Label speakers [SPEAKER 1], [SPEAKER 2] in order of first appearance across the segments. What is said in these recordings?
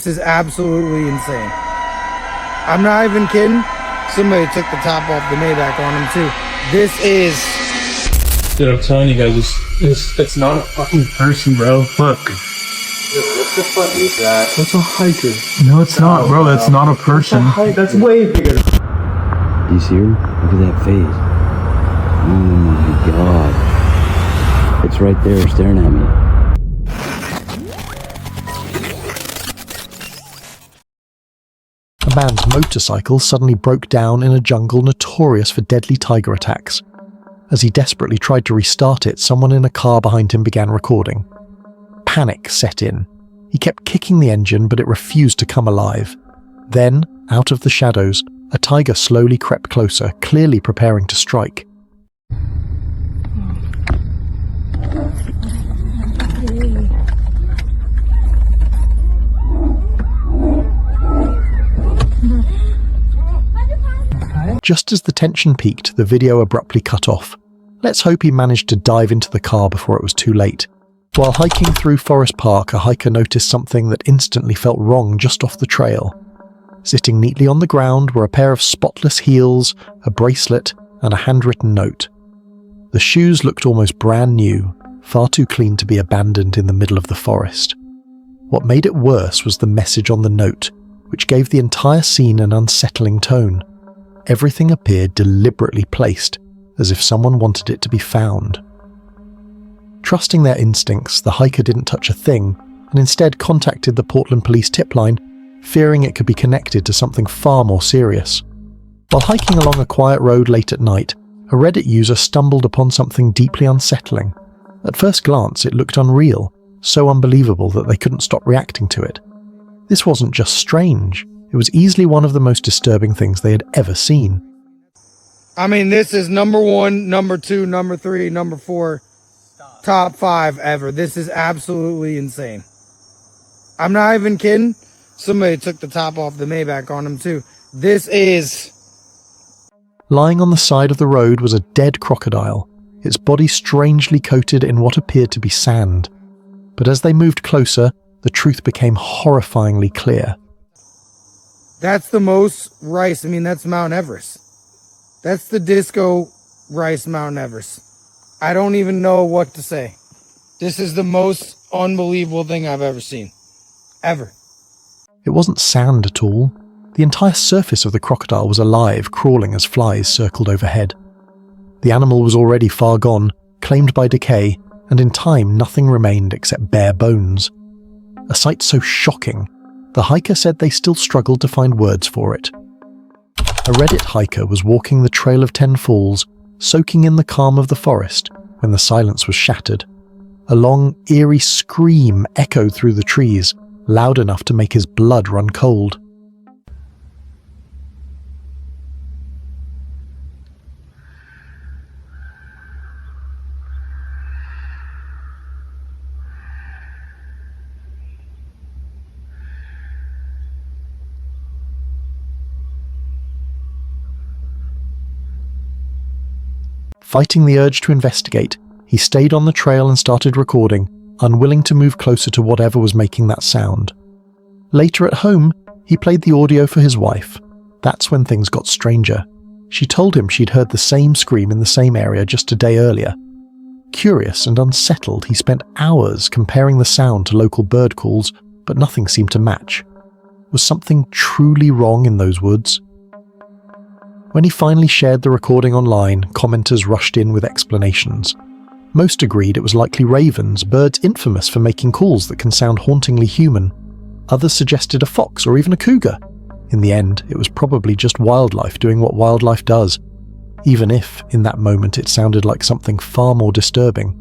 [SPEAKER 1] This is absolutely insane. I'm not even kidding. Somebody took the top off the Maybach on him too. This is...
[SPEAKER 2] Dude, I'm telling you guys, it's not a fucking person, bro. Look.
[SPEAKER 3] What the fuck is that?
[SPEAKER 2] That's a hiker. No, it's not, bro. That's not a person.
[SPEAKER 3] That's way bigger.
[SPEAKER 4] You see her? Look at that face. Oh my god. It's right there staring at me.
[SPEAKER 5] A man's motorcycle suddenly broke down in a jungle notorious for deadly tiger attacks. As he desperately tried to restart it, someone in a car behind him began recording. Panic set in. He kept kicking the engine, but it refused to come alive. Then, out of the shadows, a tiger slowly crept closer, clearly preparing to strike. Just as the tension peaked, the video abruptly cut off. Let's hope he managed to dive into the car before it was too late. While hiking through Forest Park, a hiker noticed something that instantly felt wrong just off the trail. Sitting neatly on the ground were a pair of spotless heels, a bracelet, and a handwritten note. The shoes looked almost brand new, far too clean to be abandoned in the middle of the forest. What made it worse was the message on the note, which gave the entire scene an unsettling tone. Everything appeared deliberately placed, as if someone wanted it to be found. Trusting their instincts, the hiker didn't touch a thing, and instead contacted the Portland police tip line, fearing it could be connected to something far more serious. While hiking along a quiet road late at night, a Reddit user stumbled upon something deeply unsettling. At first glance, it looked unreal, so unbelievable that they couldn't stop reacting to it. This wasn't just strange. It was easily one of the most disturbing things they had ever seen.
[SPEAKER 1] I mean, this is number 1, number 2, number 3, number 4, top 5 ever. This is absolutely insane. I'm not even kidding. Somebody took the top off the Maybach on him too. This is...
[SPEAKER 5] Lying on the side of the road was a dead crocodile, its body strangely coated in what appeared to be sand. But as they moved closer, the truth became horrifyingly clear.
[SPEAKER 1] That's the most rice. I mean, that's Mount Everest. That's the disco rice Mount Everest. I don't even know what to say. This is the most unbelievable thing I've ever seen. Ever.
[SPEAKER 5] It wasn't sand at all. The entire surface of the crocodile was alive, crawling as flies circled overhead. The animal was already far gone, claimed by decay, and in time nothing remained except bare bones. A sight so shocking, the hiker said they still struggled to find words for it. A Reddit hiker was walking the Trail of 10 Falls, soaking in the calm of the forest, when the silence was shattered. A long, eerie scream echoed through the trees, loud enough to make his blood run cold. Fighting the urge to investigate, he stayed on the trail and started recording, unwilling to move closer to whatever was making that sound. Later at home, he played the audio for his wife. That's when things got stranger. She told him she'd heard the same scream in the same area just a day earlier. Curious and unsettled, he spent hours comparing the sound to local bird calls, but nothing seemed to match. Was something truly wrong in those woods? When he finally shared the recording online, commenters rushed in with explanations. Most agreed it was likely ravens, birds infamous for making calls that can sound hauntingly human. Others suggested a fox or even a cougar. In the end, it was probably just wildlife doing what wildlife does, even if, in that moment, it sounded like something far more disturbing.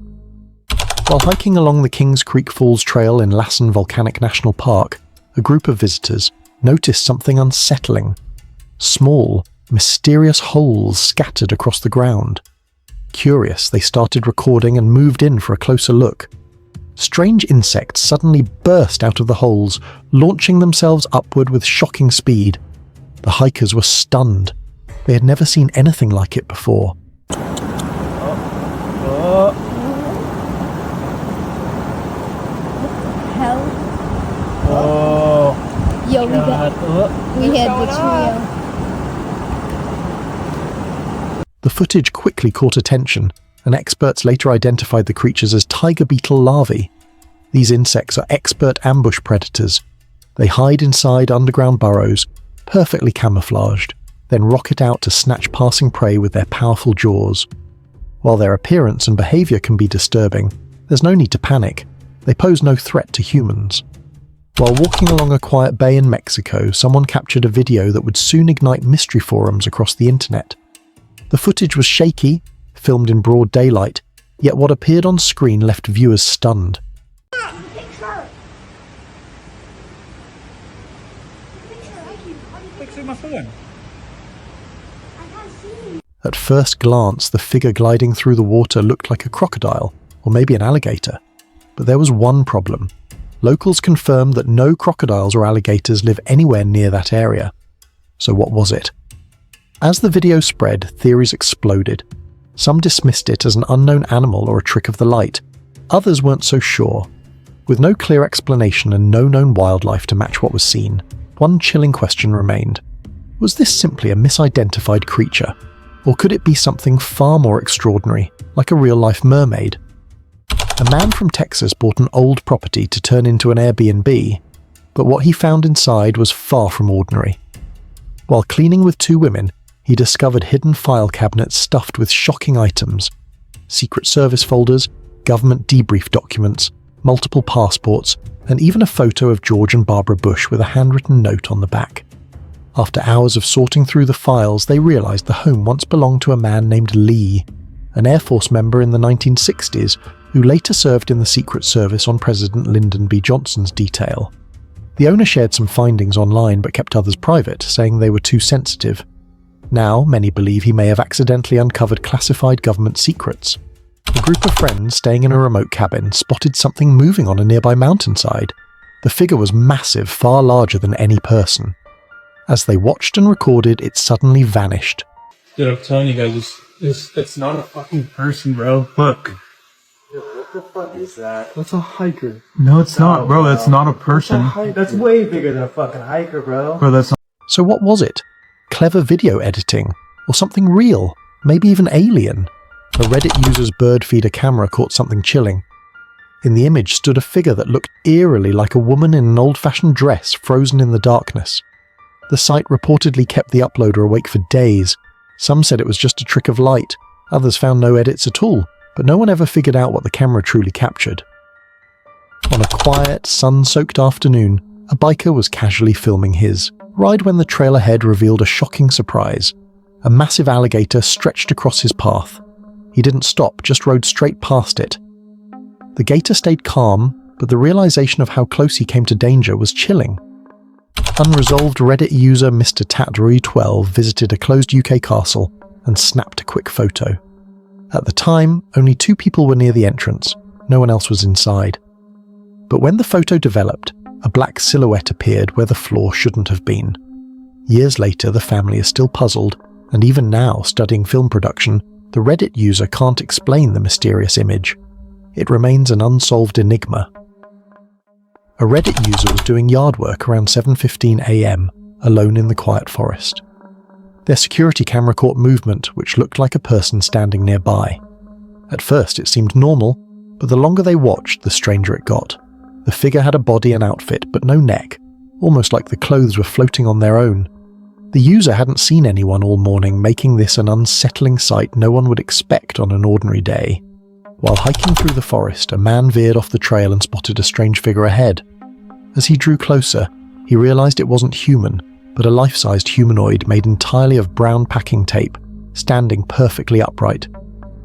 [SPEAKER 5] While hiking along the Kings Creek Falls Trail in Lassen Volcanic National Park, a group of visitors noticed something unsettling. Small, mysterious holes scattered across the ground. Curious, they started recording and moved in for a closer look. Strange insects suddenly burst out of the holes, launching themselves upward with shocking speed. The hikers were stunned. They had never seen anything like it before.
[SPEAKER 6] Hell.
[SPEAKER 2] Oh.
[SPEAKER 6] trio. We had the trio.
[SPEAKER 5] The footage quickly caught attention, and experts later identified the creatures as tiger beetle larvae. These insects are expert ambush predators. They hide inside underground burrows, perfectly camouflaged, then rocket out to snatch passing prey with their powerful jaws. While their appearance and behaviour can be disturbing, there's no need to panic. They pose no threat to humans. While walking along a quiet bay in Mexico, someone captured a video that would soon ignite mystery forums across the internet. The footage was shaky, filmed in broad daylight, yet what appeared on screen left viewers stunned. At first glance, the figure gliding through the water looked like a crocodile, or maybe an alligator. But there was one problem. Locals confirmed that no crocodiles or alligators live anywhere near that area. So what was it? As the video spread, theories exploded. Some dismissed it as an unknown animal or a trick of the light. Others weren't so sure. With no clear explanation and no known wildlife to match what was seen, one chilling question remained. Was this simply a misidentified creature? Or could it be something far more extraordinary, like a real-life mermaid? A man from Texas bought an old property to turn into an Airbnb, but what he found inside was far from ordinary. While cleaning with two women, he discovered hidden file cabinets stuffed with shocking items: Secret Service folders, government debrief documents, multiple passports, and even a photo of George and Barbara Bush with a handwritten note on the back. After hours of sorting through the files, they realized the home once belonged to a man named Lee, an Air Force member in the 1960s who later served in the Secret Service on President Lyndon B. Johnson's detail. The owner shared some findings online but kept others private, saying they were too sensitive. Now, many believe he may have accidentally uncovered classified government secrets. A group of friends staying in a remote cabin spotted something moving on a nearby mountainside. The figure was massive, far larger than any person. As they watched and recorded, it suddenly vanished.
[SPEAKER 2] Dude, I'm telling you guys, it's not a fucking person, bro. Look.
[SPEAKER 3] Dude, what the fuck is that?
[SPEAKER 2] That's a hiker. No, it's not, bro. That's not a person.
[SPEAKER 3] That's way bigger than a fucking hiker, bro.
[SPEAKER 2] Bro, that's not.
[SPEAKER 5] So what was it? Clever video editing? Or something real? Maybe even alien? A Reddit user's bird feeder camera caught something chilling. In the image stood a figure that looked eerily like a woman in an old-fashioned dress frozen in the darkness. The site reportedly kept the uploader awake for days. Some said it was just a trick of light. Others found no edits at all, but no one ever figured out what the camera truly captured. On a quiet, sun-soaked afternoon, a biker was casually filming his, right when the trail ahead revealed a shocking surprise. A massive alligator stretched across his path. He didn't stop, just rode straight past it. The gator stayed calm, but the realization of how close he came to danger was chilling. Unresolved Reddit user Mr. Tatrui12 visited a closed UK castle and snapped a quick photo. At the time, only 2 people were near the entrance. No one else was inside. But when the photo developed, a black silhouette appeared where the floor shouldn't have been. Years later, the family is still puzzled, and even now, studying film production, the Reddit user can't explain the mysterious image. It remains an unsolved enigma. A Reddit user was doing yard work around 7:15 AM, alone in the quiet forest. Their security camera caught movement which looked like a person standing nearby. At first it seemed normal, but the longer they watched, the stranger it got. The figure had a body and outfit, but no neck, almost like the clothes were floating on their own. The user hadn't seen anyone all morning, making this an unsettling sight no one would expect on an ordinary day. While hiking through the forest, a man veered off the trail and spotted a strange figure ahead. As he drew closer, he realized it wasn't human, but a life-sized humanoid made entirely of brown packing tape, standing perfectly upright.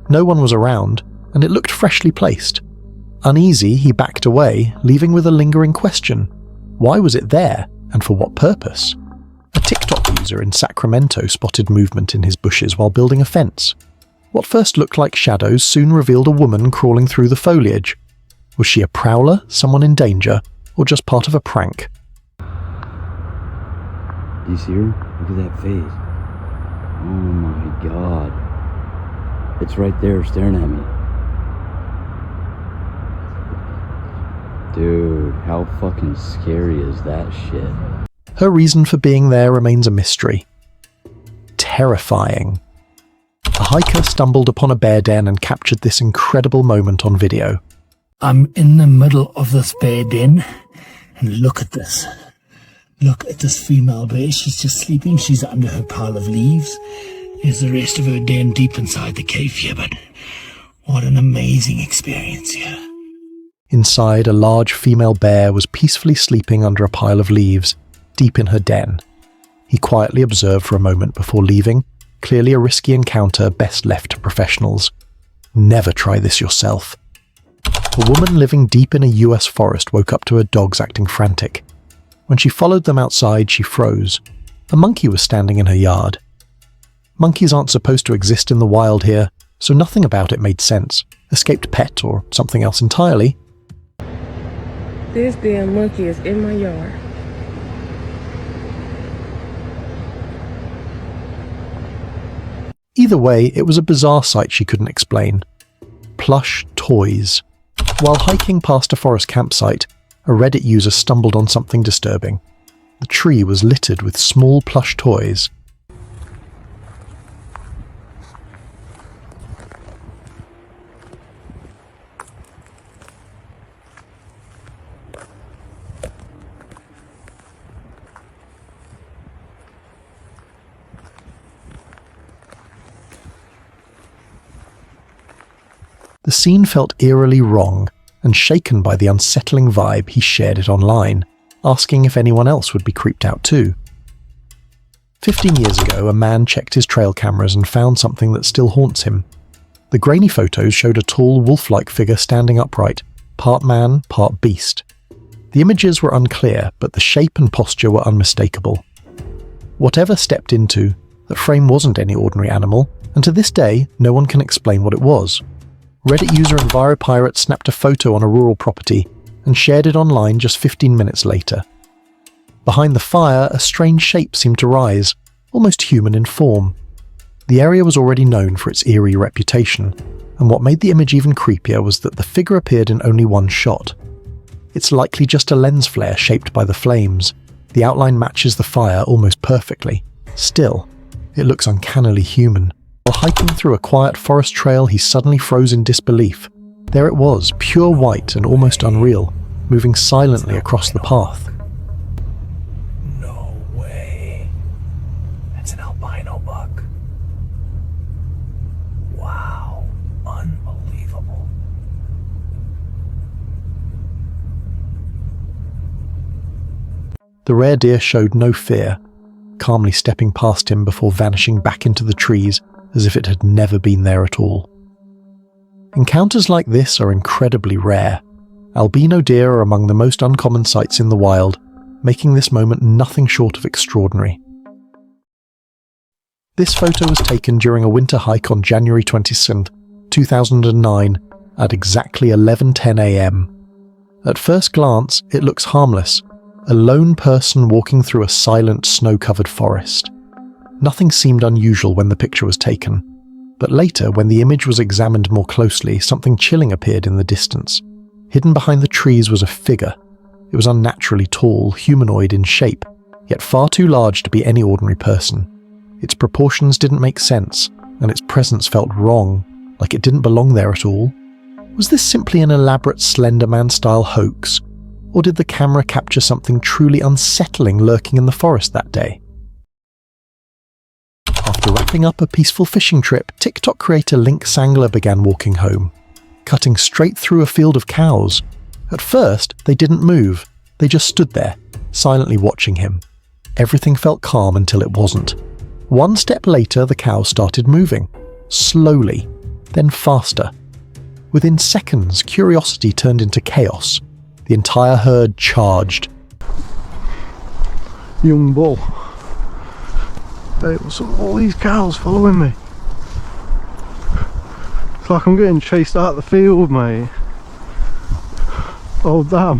[SPEAKER 5] No one was around, and it looked freshly placed. Uneasy, he backed away, leaving with a lingering question. Why was it there, and for what purpose? A TikTok user in Sacramento spotted movement in his bushes while building a fence. What first looked like shadows soon revealed a woman crawling through the foliage. Was she a prowler, someone in danger, or just part of a prank?
[SPEAKER 4] Do you see her? Look at that face. Oh my god. It's right there staring at me. Dude, how fucking scary is that shit?
[SPEAKER 5] Her reason for being there remains a mystery. Terrifying. A hiker stumbled upon a bear den and captured this incredible moment on video.
[SPEAKER 7] I'm in the middle of this bear den, and look at this. Look at this female bear. She's just sleeping. She's under her pile of leaves. There's the rest of her den deep inside the cave here, but what an amazing experience here.
[SPEAKER 5] Inside, a large female bear was peacefully sleeping under a pile of leaves, deep in her den. He quietly observed for a moment before leaving, clearly a risky encounter best left to professionals. Never try this yourself. A woman living deep in a US forest woke up to her dogs acting frantic. When she followed them outside, she froze. A monkey was standing in her yard. Monkeys aren't supposed to exist in the wild here, so nothing about it made sense. Escaped pet or something else entirely.
[SPEAKER 8] This damn monkey is in my yard.
[SPEAKER 5] Either way, it was a bizarre sight she couldn't explain. Plush toys. While hiking past a forest campsite, a Reddit user stumbled on something disturbing. The tree was littered with small plush toys. The scene felt eerily wrong, and shaken by the unsettling vibe, he shared it online, asking if anyone else would be creeped out too. 15 years ago, a man checked his trail cameras and found something that still haunts him. The grainy photos showed a tall, wolf-like figure standing upright, part man, part beast. The images were unclear, but the shape and posture were unmistakable. Whatever stepped into, the frame wasn't any ordinary animal, and to this day, no one can explain what it was. Reddit user EnviroPirate snapped a photo on a rural property and shared it online just 15 minutes later. Behind the fire, a strange shape seemed to rise, almost human in form. The area was already known for its eerie reputation, and what made the image even creepier was that the figure appeared in only one shot. It's likely just a lens flare shaped by the flames. The outline matches the fire almost perfectly. Still, it looks uncannily human. While hiking through a quiet forest trail, he suddenly froze in disbelief. There it was, pure white and almost unreal, moving silently across the path.
[SPEAKER 7] No way. That's an albino buck. Wow. Unbelievable.
[SPEAKER 5] The rare deer showed no fear, calmly stepping past him before vanishing back into the trees as if it had never been there at all. Encounters like this are incredibly rare. Albino deer are among the most uncommon sights in the wild, making this moment nothing short of extraordinary. This photo was taken during a winter hike on January 27, 2009, at exactly 11:10 a.m. At first glance, it looks harmless, a lone person walking through a silent, snow-covered forest. Nothing seemed unusual when the picture was taken, but later, when the image was examined more closely, something chilling appeared in the distance. Hidden behind the trees was a figure. It was unnaturally tall, humanoid in shape, yet far too large to be any ordinary person. Its proportions didn't make sense, and its presence felt wrong, like it didn't belong there at all. Was this simply an elaborate Slender Man-style hoax, or did the camera capture something truly unsettling lurking in the forest that day? After wrapping up a peaceful fishing trip, TikTok creator Link Sangler began walking home, cutting straight through a field of cows. At first, they didn't move, they just stood there, silently watching him. Everything felt calm until it wasn't. One step later, the cows started moving, slowly, then faster. Within seconds, curiosity turned into chaos. The entire herd charged.
[SPEAKER 3] Young bull. Hey, what's up with all these cows following me? It's like I'm getting chased out of the field, mate. Oh damn.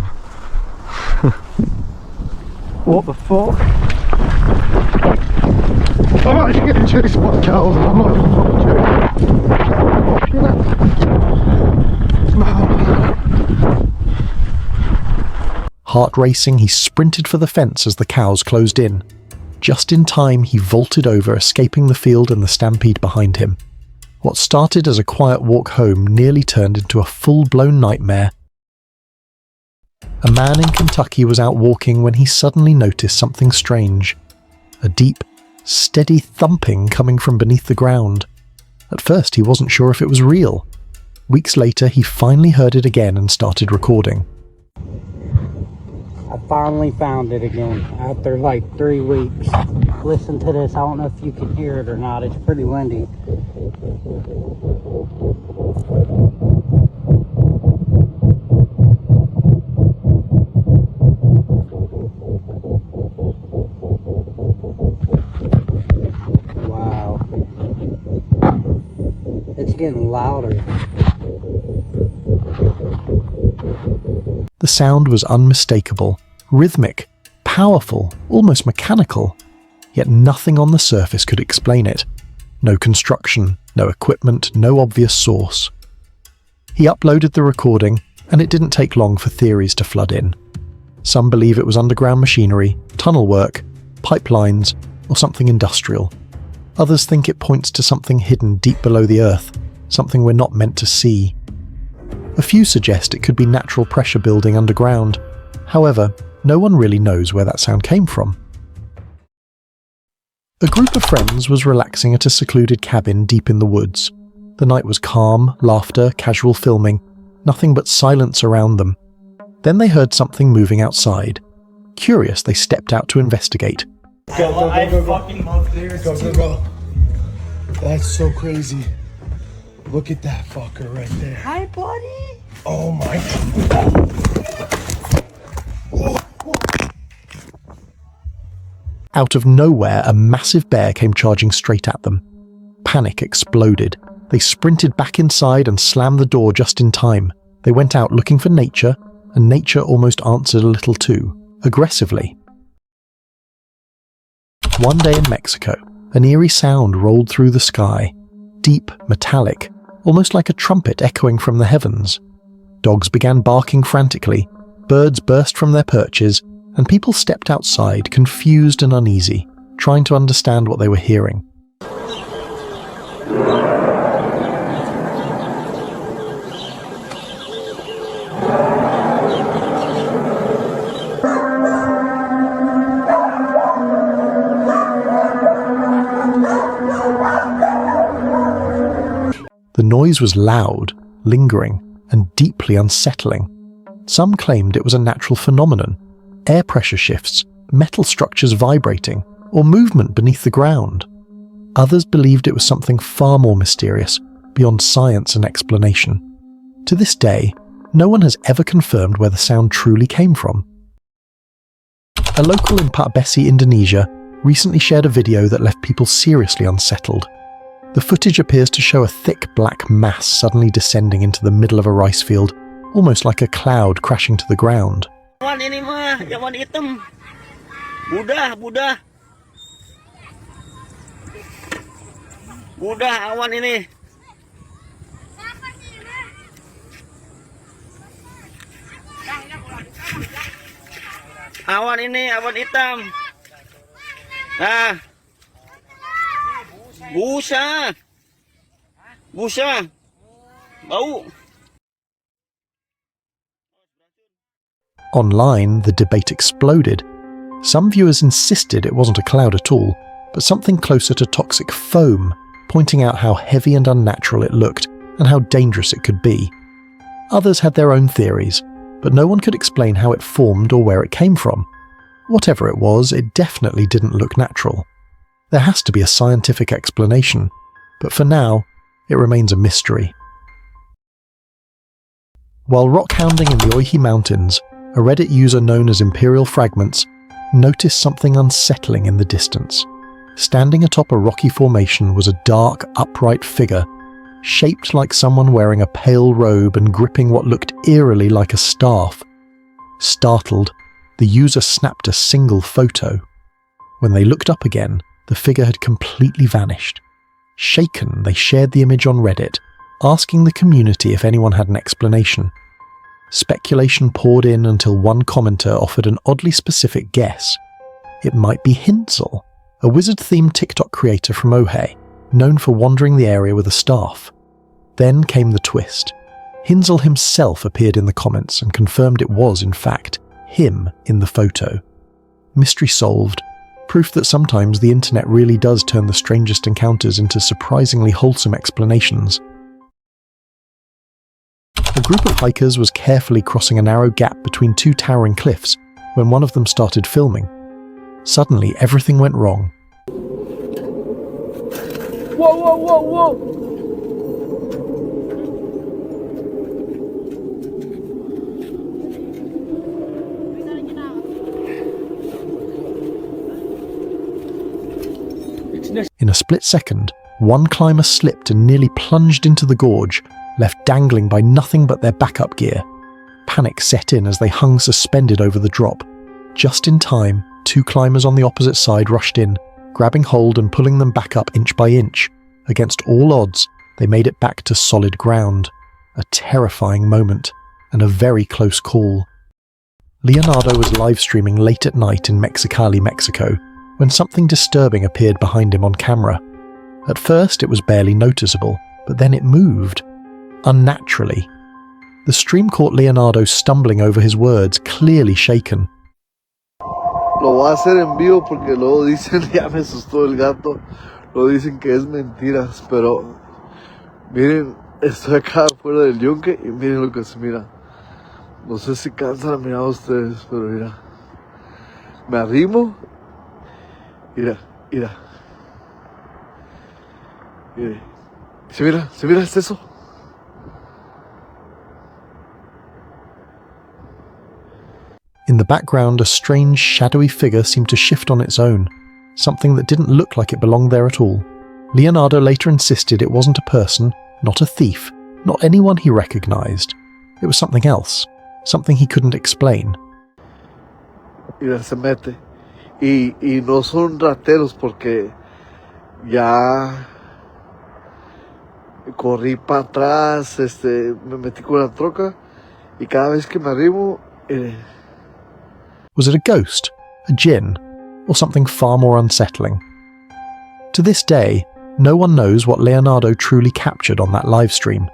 [SPEAKER 3] What the fuck? I'm actually getting chased by cows, I'm not even fucking joking.
[SPEAKER 5] Heart racing, he sprinted for the fence as the cows closed in. Just in time, he vaulted over, escaping the field and the stampede behind him. What started as a quiet walk home nearly turned into a full-blown nightmare. A man in Kentucky was out walking when he suddenly noticed something strange. A deep, steady thumping coming from beneath the ground. At first, he wasn't sure if it was real. Weeks later, he finally heard it again and started recording.
[SPEAKER 9] I finally found it again after like 3 weeks. Listen to this. I don't know if you can hear it or not. It's pretty windy. Wow. It's getting louder.
[SPEAKER 5] The sound was unmistakable, rhythmic, powerful, almost mechanical, yet nothing on the surface could explain it. No construction, no equipment, no obvious source. He uploaded the recording, and it didn't take long for theories to flood in. Some believe it was underground machinery, tunnel work, pipelines, or something industrial. Others think it points to something hidden deep below the earth, something we're not meant to see. A few suggest it could be natural pressure building underground. However, no one really knows where that sound came from. A group of friends was relaxing at a secluded cabin deep in the woods. The night was calm, laughter, casual filming, nothing but silence around them. Then they heard something moving outside. Curious, they stepped out to investigate.
[SPEAKER 3] I fucking love this. Go. That's so crazy. Look at that fucker right there.
[SPEAKER 6] Hi, buddy.
[SPEAKER 3] Oh my.
[SPEAKER 5] Out of nowhere, a massive bear came charging straight at them. Panic exploded. They sprinted back inside and slammed the door just in time. They went out looking for nature, and nature almost answered a little too, aggressively. One day in Mexico, an eerie sound rolled through the sky. Deep, metallic, almost like a trumpet echoing from the heavens. Dogs began barking frantically, birds burst from their perches, and people stepped outside, confused and uneasy, trying to understand what they were hearing. The noise was loud, lingering, and deeply unsettling. Some claimed it was a natural phenomenon, air pressure shifts, metal structures vibrating, or movement beneath the ground. Others believed it was something far more mysterious, beyond science and explanation. To this day, no one has ever confirmed where the sound truly came from. A local in Parbesi, Indonesia, recently shared a video that left people seriously unsettled. The footage appears to show a thick black mass suddenly descending into the middle of a rice field, almost like a cloud crashing to the ground.
[SPEAKER 9] Awan ini mah, awan hitam. Budah. Budah awan ini. Awan ini, awan hitam. Nah. Busa. Bau.
[SPEAKER 5] Online, the debate exploded. Some viewers insisted it wasn't a cloud at all, but something closer to toxic foam, pointing out how heavy and unnatural it looked and how dangerous it could be. Others had their own theories, but no one could explain how it formed or where it came from. Whatever it was, it definitely didn't look natural. There has to be a scientific explanation, but for now, it remains a mystery. While rock hounding in the Oihi Mountains, a Reddit user known as Imperial Fragments noticed something unsettling in the distance. Standing atop a rocky formation was a dark, upright figure, shaped like someone wearing a pale robe and gripping what looked eerily like a staff. Startled, the user snapped a single photo. When they looked up again, the figure had completely vanished. Shaken, they shared the image on Reddit, asking the community if anyone had an explanation. Speculation poured in until one commenter offered an oddly specific guess. It might be Hinzel, a wizard-themed TikTok creator from Ohio, known for wandering the area with a staff. Then came the twist. Hinzel himself appeared in the comments and confirmed it was, in fact, him in the photo. Mystery solved. Proof that sometimes the internet really does turn the strangest encounters into surprisingly wholesome explanations. A group of hikers was carefully crossing a narrow gap between two towering cliffs when one of them started filming. Suddenly, everything went wrong.
[SPEAKER 8] Whoa, whoa, whoa, whoa!
[SPEAKER 5] In a split second, one climber slipped and nearly plunged into the gorge, left dangling by nothing but their backup gear. Panic set in as they hung suspended over the drop. Just in time, two climbers on the opposite side rushed in, grabbing hold and pulling them back up inch by inch. Against all odds, they made it back to solid ground. A terrifying moment, and a very close call. Leonardo was live streaming late at night in Mexicali, Mexico, when something disturbing appeared behind him on camera. At first it was barely noticeable, but then it moved. Unnaturally. The stream caught Leonardo stumbling over his words, clearly shaken.
[SPEAKER 3] Lo voy a hacer en vivo porque luego dicen, ya me asustó el gato, lo dicen que es mentiras, pero miren, estoy acá fuera del yunque y miren lo que se mira. No sé si cansan a mirar ustedes, pero mira, me arrimo. Mira, mira. Mire. Se mira, es eso.
[SPEAKER 5] In the background, a strange, shadowy figure seemed to shift on its own, something that didn't look like it belonged there at all. Leonardo later insisted it wasn't a person, not a thief, not anyone he recognized. It was something else, something he couldn't explain.
[SPEAKER 3] Mira, se mete. Y no son rateros porque ya corrí para atrás, me metí con la troca y cada vez que me arrimo...
[SPEAKER 5] Was it a ghost, a djinn, or something far more unsettling? To this day, no one knows what Leonardo truly captured on that livestream.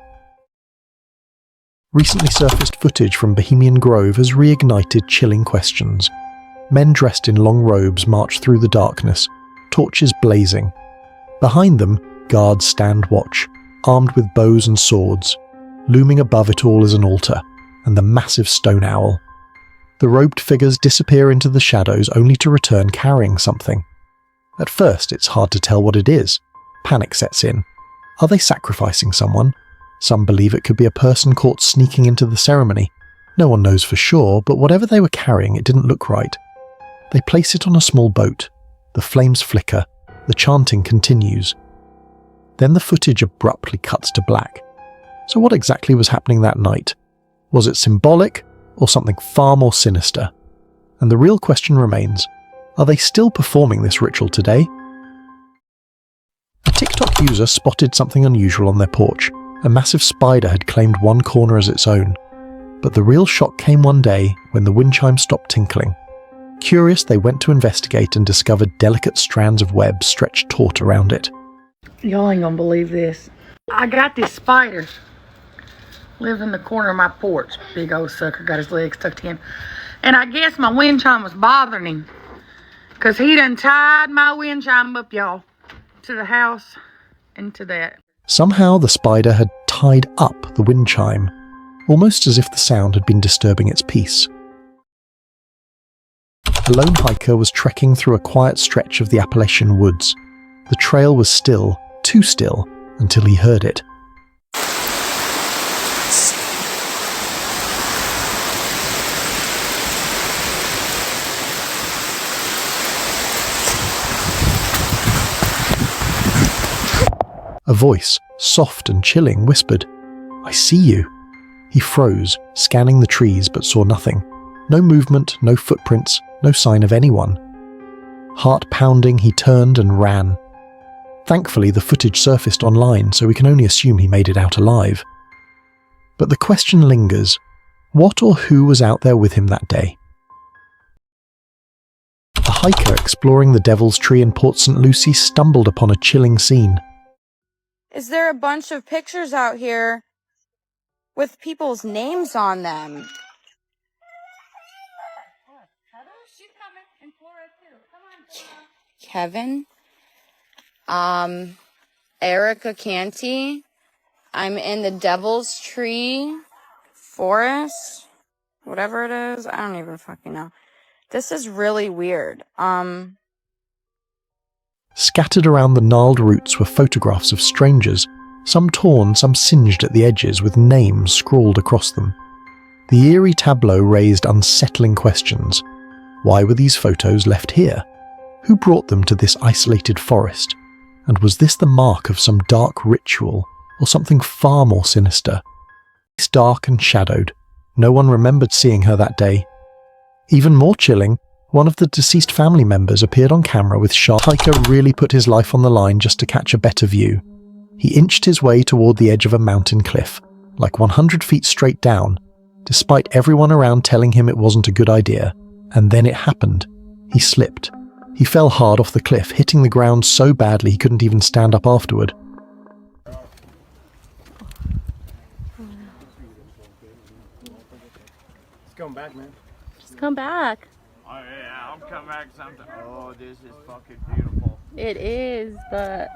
[SPEAKER 5] Recently surfaced footage from Bohemian Grove has reignited chilling questions. Men dressed in long robes march through the darkness, torches blazing. Behind them, guards stand watch, armed with bows and swords. Looming above it all is an altar, and the massive stone owl. The robed figures disappear into the shadows only to return carrying something. At first, it's hard to tell what it is. Panic sets in. Are they sacrificing someone? Some believe it could be a person caught sneaking into the ceremony. No one knows for sure, but whatever they were carrying, it didn't look right. They place it on a small boat. The flames flicker. The chanting continues. Then the footage abruptly cuts to black. So what exactly was happening that night? Was it symbolic, or something far more sinister? And the real question remains, are they still performing this ritual today? A TikTok user spotted something unusual on their porch. A massive spider had claimed one corner as its own. But the real shock came one day when the wind chime stopped tinkling. Curious, they went to investigate and discovered delicate strands of web stretched taut around it.
[SPEAKER 10] Y'all ain't gonna believe this. I got this spider. Lives in the corner of my porch. Big old sucker, got his legs tucked in. And I guess my wind chime was bothering him. Cause he done tied my wind chime up, y'all. To the house and to that.
[SPEAKER 5] Somehow the spider had tied up the wind chime, almost as if the sound had been disturbing its peace. A lone hiker was trekking through a quiet stretch of the Appalachian woods. The trail was still, too still, until he heard it. A voice, soft and chilling, whispered, "I see you." He froze, scanning the trees but saw nothing. No movement, no footprints, no sign of anyone. Heart pounding, he turned and ran. Thankfully, the footage surfaced online, so we can only assume he made it out alive. But the question lingers, What or who was out there with him that day? A hiker exploring the Devil's Tree in Port St. Lucie stumbled upon a chilling scene.
[SPEAKER 11] Is there a bunch of pictures out here with people's names on them? Kevin, Erica Canty. I'm in the Devil's Tree forest, whatever it is. I don't even fucking know. This is really weird.
[SPEAKER 5] Scattered around the gnarled roots were photographs of strangers, some torn, some singed at the edges with names scrawled across them. The eerie tableau raised unsettling questions. Why were these photos left here? Who brought them to this isolated forest? And was this the mark of some dark ritual, or something far more sinister? It's dark and shadowed. No one remembered seeing her that day. Even more chilling, one of the deceased family members appeared on camera with sharp. Hiker really put his life on the line just to catch a better view. He inched his way toward the edge of a mountain cliff, like 100 feet straight down, despite everyone around telling him it wasn't a good idea. And then it happened. He slipped. He fell hard off the cliff, hitting the ground so badly he couldn't even stand up afterward.
[SPEAKER 12] Just come back, man.
[SPEAKER 6] Just come back.
[SPEAKER 12] Oh yeah, I'll come back sometime. Oh, this is fucking beautiful.
[SPEAKER 6] It is, but...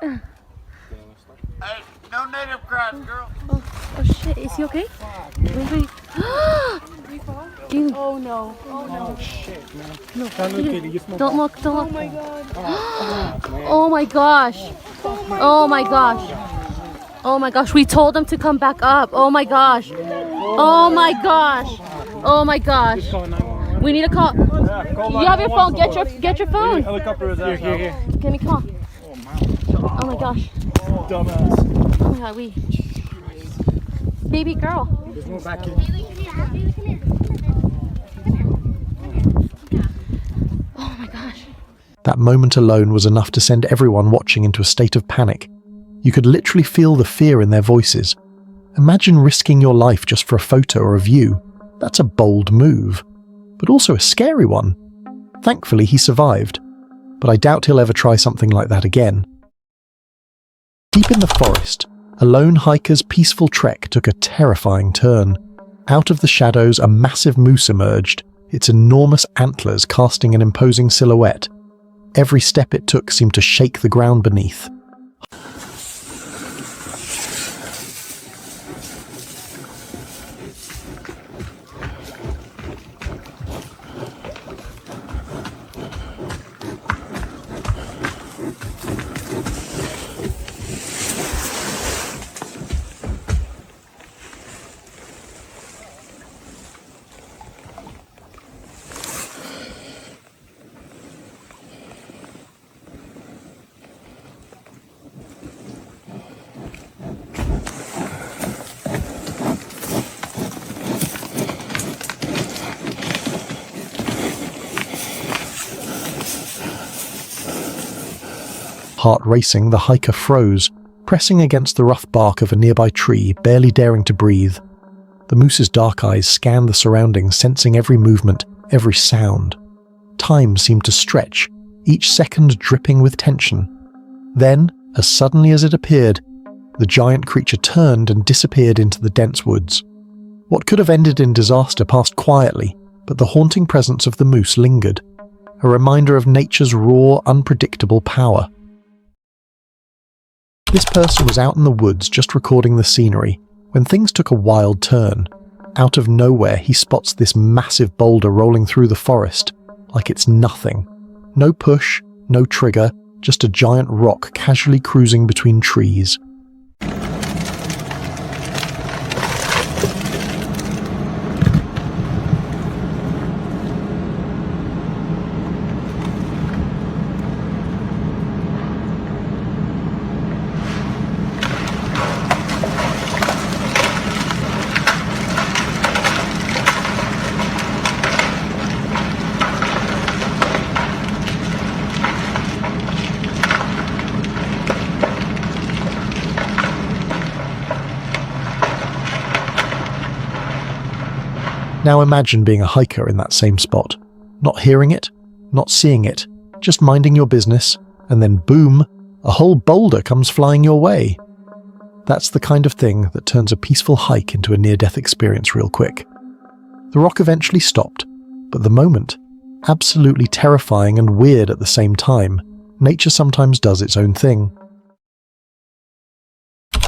[SPEAKER 12] Hey, no native cries, girl.
[SPEAKER 6] Oh shit, is he okay? Wait. Dude. Oh no. Oh no.
[SPEAKER 12] Oh shit, man.
[SPEAKER 6] No,
[SPEAKER 12] Don't look,
[SPEAKER 6] don't look.
[SPEAKER 12] Oh my god.
[SPEAKER 6] Oh my gosh. Oh my gosh. Oh my gosh, we told him to come back up. Oh my gosh. Oh my gosh. Oh my gosh. We need to call. You have your phone. Get your phone.
[SPEAKER 12] Helicopter is out. Here.
[SPEAKER 6] Give me a call. Oh my gosh.
[SPEAKER 12] Dumbass.
[SPEAKER 6] Oh my god, we. Baby girl.
[SPEAKER 12] There's more back here.
[SPEAKER 6] Oh my gosh.
[SPEAKER 5] That moment alone was enough to send everyone watching into a state of panic. You could literally feel the fear in their voices. Imagine risking your life just for a photo or a view. That's a bold move, but also a scary one. Thankfully, he survived, but I doubt he'll ever try something like that again. Deep in the forest, a lone hiker's peaceful trek took a terrifying turn. Out of the shadows, a massive moose emerged, its enormous antlers casting an imposing silhouette. Every step it took seemed to shake the ground beneath. Heart racing, the hiker froze, pressing against the rough bark of a nearby tree, barely daring to breathe. The moose's dark eyes scanned the surroundings, sensing every movement, every sound. Time seemed to stretch, each second dripping with tension. Then, as suddenly as it appeared, the giant creature turned and disappeared into the dense woods. What could have ended in disaster passed quietly, but the haunting presence of the moose lingered, a reminder of nature's raw, unpredictable power. This person was out in the woods just recording the scenery, when things took a wild turn. Out of nowhere, he spots this massive boulder rolling through the forest, like it's nothing. No push, no trigger, just a giant rock casually cruising between trees. Now imagine being a hiker in that same spot, not hearing it, not seeing it, just minding your business, and then boom, a whole boulder comes flying your way. That's the kind of thing that turns a peaceful hike into a near-death experience real quick. The rock eventually stopped, but the moment, absolutely terrifying and weird at the same time, nature sometimes does its own thing.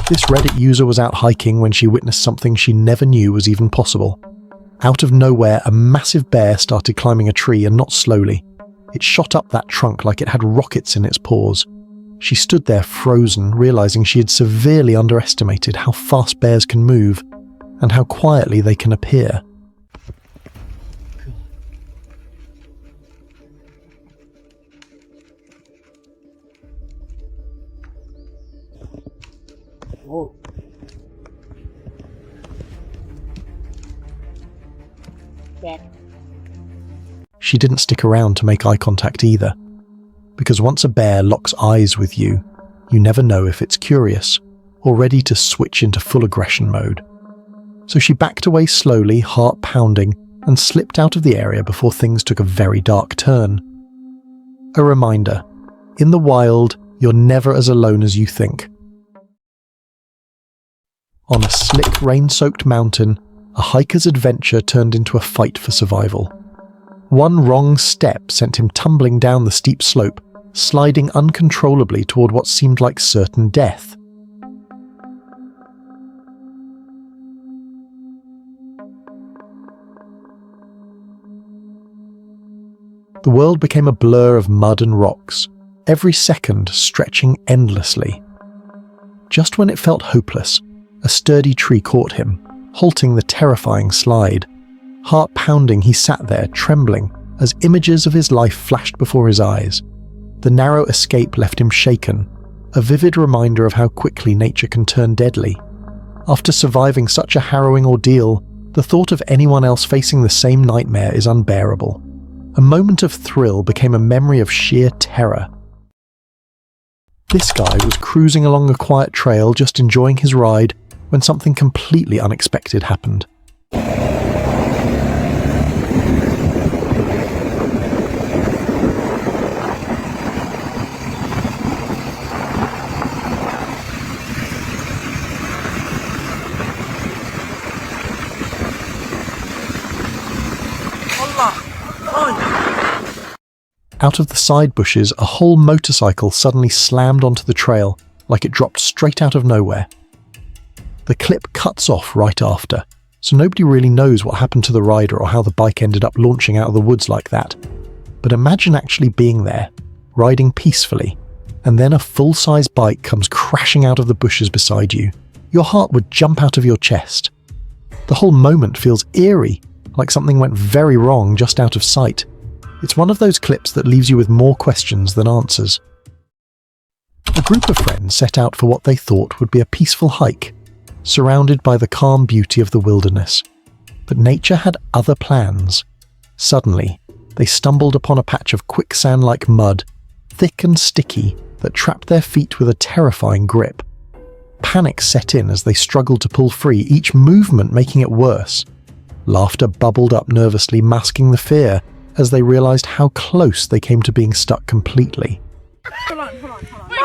[SPEAKER 5] This Reddit user was out hiking when she witnessed something she never knew was even possible. Out of nowhere, a massive bear started climbing a tree, and not slowly. It shot up that trunk like it had rockets in its paws. She stood there frozen, realizing she had severely underestimated how fast bears can move, and how quietly they can appear.
[SPEAKER 9] Whoa. Back.
[SPEAKER 5] She didn't stick around to make eye contact either, because once a bear locks eyes with you, you never know if it's curious or ready to switch into full aggression mode. So she backed away slowly, heart pounding, and slipped out of the area before things took a very dark turn. A reminder, in the wild, you're never as alone as you think. On a slick, rain-soaked mountain, a hiker's adventure turned into a fight for survival. One wrong step sent him tumbling down the steep slope, sliding uncontrollably toward what seemed like certain death. The world became a blur of mud and rocks, every second stretching endlessly. Just when it felt hopeless, a sturdy tree caught him, halting the terrifying slide. Heart pounding, he sat there, trembling, as images of his life flashed before his eyes. The narrow escape left him shaken, a vivid reminder of how quickly nature can turn deadly. After surviving such a harrowing ordeal, the thought of anyone else facing the same nightmare is unbearable. A moment of thrill became a memory of sheer terror. This guy was cruising along a quiet trail, just enjoying his ride, when something completely unexpected happened. Out of the side bushes, a whole motorcycle suddenly slammed onto the trail, like it dropped straight out of nowhere. The clip cuts off right after, so nobody really knows what happened to the rider or how the bike ended up launching out of the woods like that. But imagine actually being there, riding peacefully, and then a full-size bike comes crashing out of the bushes beside you. Your heart would jump out of your chest. The whole moment feels eerie, like something went very wrong just out of sight. It's one of those clips that leaves you with more questions than answers. A group of friends set out for what they thought would be a peaceful hike, surrounded by the calm beauty of the wilderness. But nature had other plans. Suddenly, they stumbled upon a patch of quicksand-like mud, thick and sticky, that trapped their feet with a terrifying grip. Panic set in as they struggled to pull free, each movement making it worse. Laughter bubbled up nervously, masking the fear, as they realized how close they came to being stuck completely.
[SPEAKER 13] Hold on. Wait,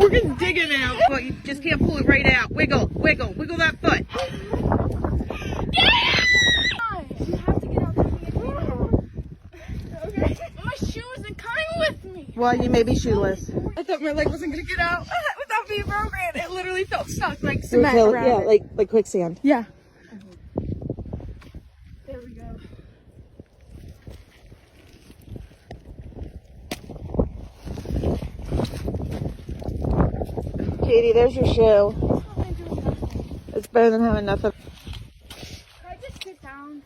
[SPEAKER 13] We're just digging out, but you just can't pull it right out. Wiggle that foot.
[SPEAKER 14] You have to get out there. Okay. My shoe isn't coming with me.
[SPEAKER 13] Well, you may be shoeless. I thought my leg wasn't gonna get out without being broken. It literally felt stuck like cement.
[SPEAKER 8] Yeah, like quicksand.
[SPEAKER 13] Yeah.
[SPEAKER 14] There we go.
[SPEAKER 8] Katie, there's your shoe. It's better than having nothing.
[SPEAKER 14] Can I just sit down?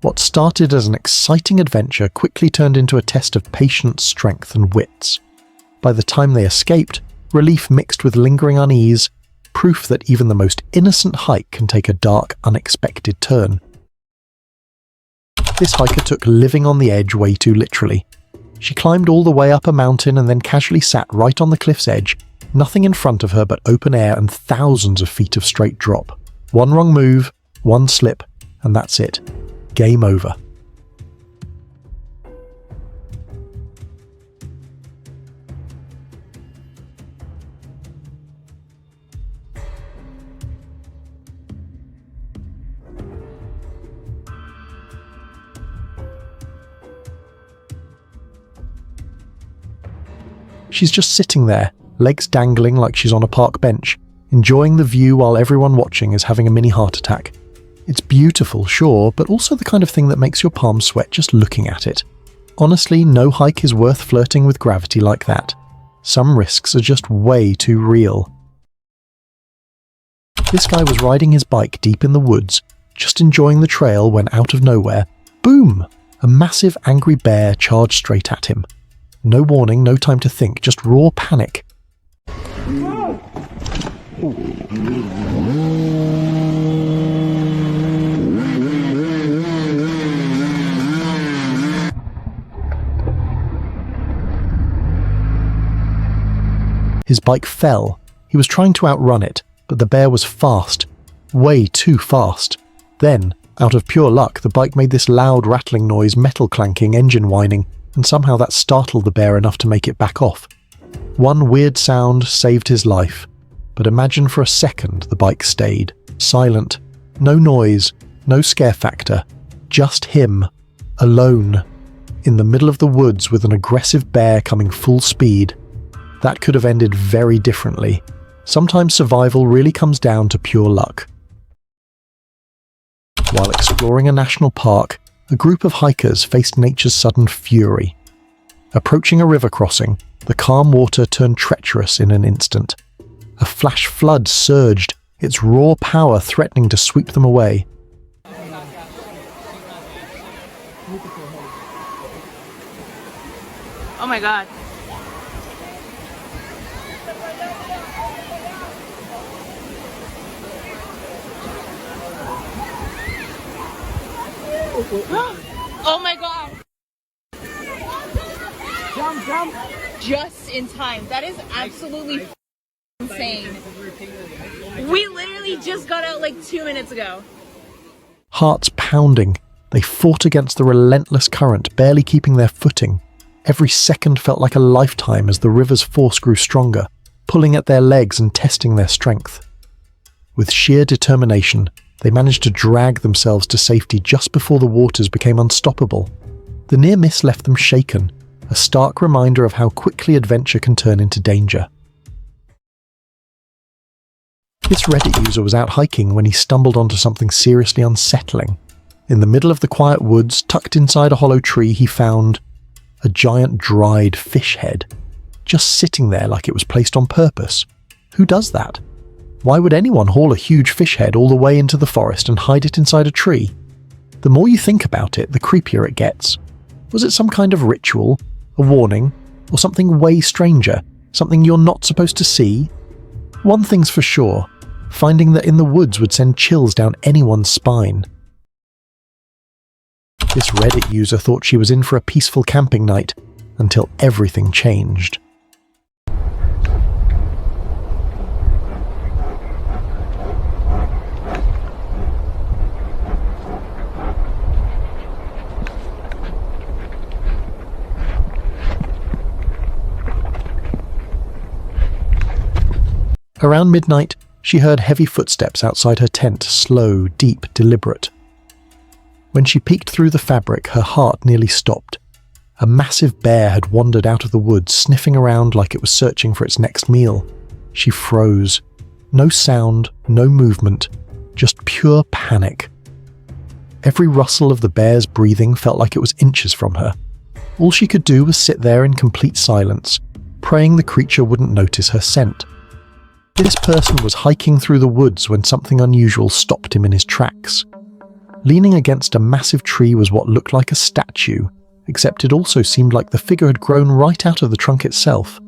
[SPEAKER 5] What started as an exciting adventure quickly turned into a test of patience, strength, and wits. By the time they escaped, relief mixed with lingering unease, proof that even the most innocent hike can take a dark, unexpected turn. This hiker took living on the edge way too literally. She climbed all the way up a mountain and then casually sat right on the cliff's edge, nothing in front of her but open air and thousands of feet of straight drop. One wrong move, one slip, and that's it. Game over. She's just sitting there, legs dangling like she's on a park bench, enjoying the view while everyone watching is having a mini heart attack. It's beautiful, sure, but also the kind of thing that makes your palms sweat just looking at it. Honestly, no hike is worth flirting with gravity like that. Some risks are just way too real. This guy was riding his bike deep in the woods, just enjoying the trail when out of nowhere, boom! A massive angry bear charged straight at him. No warning, no time to think, just raw panic. His bike fell. He was trying to outrun it, but the bear was fast. Way too fast. Then, out of pure luck, the bike made this loud rattling noise, metal clanking, engine whining, and somehow that startled the bear enough to make it back off. One weird sound saved his life, but imagine for a second the bike stayed, silent, no noise, no scare factor, just him, alone, in the middle of the woods with an aggressive bear coming full speed. That could have ended very differently. Sometimes survival really comes down to pure luck. While exploring a national park, a group of hikers faced nature's sudden fury. Approaching a river crossing, the calm water turned treacherous in an instant. A flash flood surged, its raw power threatening to sweep them away.
[SPEAKER 13] Oh my god. Oh my god. Jump, jump. Just in time. That is absolutely insane. We literally just got out like 2 minutes ago.
[SPEAKER 5] Hearts pounding, they fought against the relentless current, barely keeping their footing. Every second felt like a lifetime as the river's force grew stronger, pulling at their legs and testing their strength. With sheer determination, they managed to drag themselves to safety just before the waters became unstoppable. The near miss left them shaken, a stark reminder of how quickly adventure can turn into danger. This Reddit user was out hiking when he stumbled onto something seriously unsettling. In the middle of the quiet woods, tucked inside a hollow tree, he found a giant dried fish head, just sitting there like it was placed on purpose. Who does that? Why would anyone haul a huge fish head all the way into the forest and hide it inside a tree? The more you think about it, the creepier it gets. Was it some kind of ritual, a warning, or something way stranger, something you're not supposed to see? One thing's for sure, finding that in the woods would send chills down anyone's spine. This Reddit user thought she was in for a peaceful camping night, until everything changed. Around midnight, she heard heavy footsteps outside her tent, slow, deep, deliberate. When she peeked through the fabric, her heart nearly stopped. A massive bear had wandered out of the woods, sniffing around like it was searching for its next meal. She froze. No sound, no movement, just pure panic. Every rustle of the bear's breathing felt like it was inches from her. All she could do was sit there in complete silence, praying the creature wouldn't notice her scent. This person was hiking through the woods when something unusual stopped him in his tracks. Leaning against a massive tree was what looked like a statue, except it also seemed like the figure had grown right out of the trunk itself.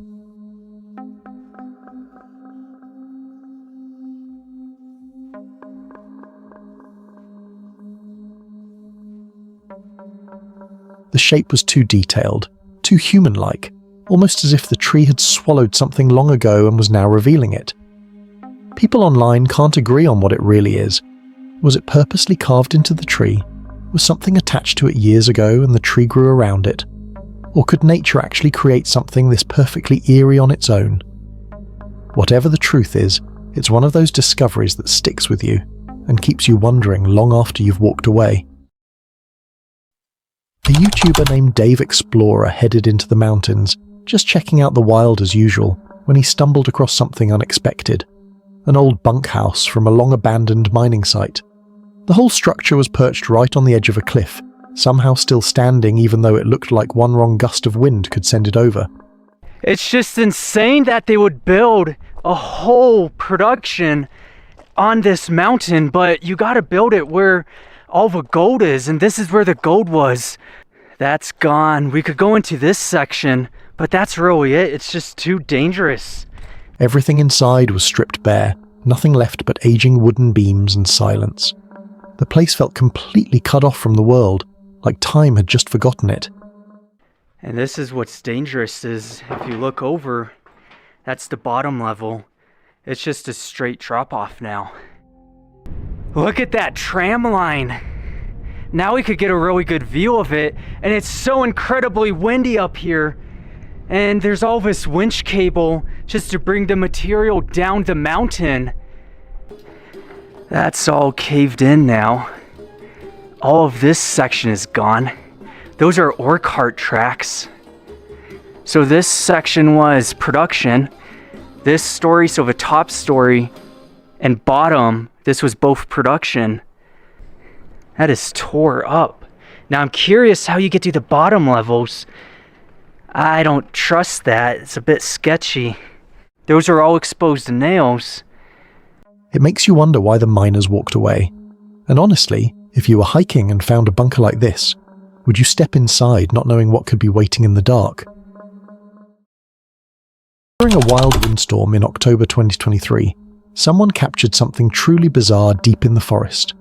[SPEAKER 5] The shape was too detailed, too human-like, almost as if the tree had swallowed something long ago and was now revealing it. People online can't agree on what it really is. Was it purposely carved into the tree? Was something attached to it years ago and the tree grew around it? Or could nature actually create something this perfectly eerie on its own? Whatever the truth is, it's one of those discoveries that sticks with you and keeps you wondering long after you've walked away. A YouTuber named Dave Explorer headed into the mountains, just checking out the wild as usual, when he stumbled across something unexpected. An old bunkhouse from a long-abandoned mining site. The whole structure was perched right on the edge of a cliff, somehow still standing even though it looked like one wrong gust of wind could send it over.
[SPEAKER 15] It's just insane that they would build a whole production on this mountain, but you gotta build it where all the gold is, and this is where the gold was. That's gone. We could go into this section, but that's really it. It's just too dangerous.
[SPEAKER 5] Everything inside was stripped bare, nothing left but aging wooden beams and silence. The place felt completely cut off from the world, like time had just forgotten it.
[SPEAKER 15] And this is what's dangerous is, if you look over, that's the bottom level. It's just a straight drop off now. Look at that tram line. Now we could get a really good view of it, and it's so incredibly windy up here. And there's all this winch cable just to bring the material down the mountain. That's all caved in now. All of this section is gone. Those are ore cart tracks. So this section was production. This story, so the top story and bottom, this was both production. That is tore up. Now I'm curious how you get to the bottom levels. I don't trust that. It's a bit sketchy. Those are all exposed nails.
[SPEAKER 5] It makes you wonder why the miners walked away. And honestly, if you were hiking and found a bunker like this, would you step inside not knowing what could be waiting in the dark? During a wild windstorm in October 2023, someone captured something truly bizarre deep in the forest.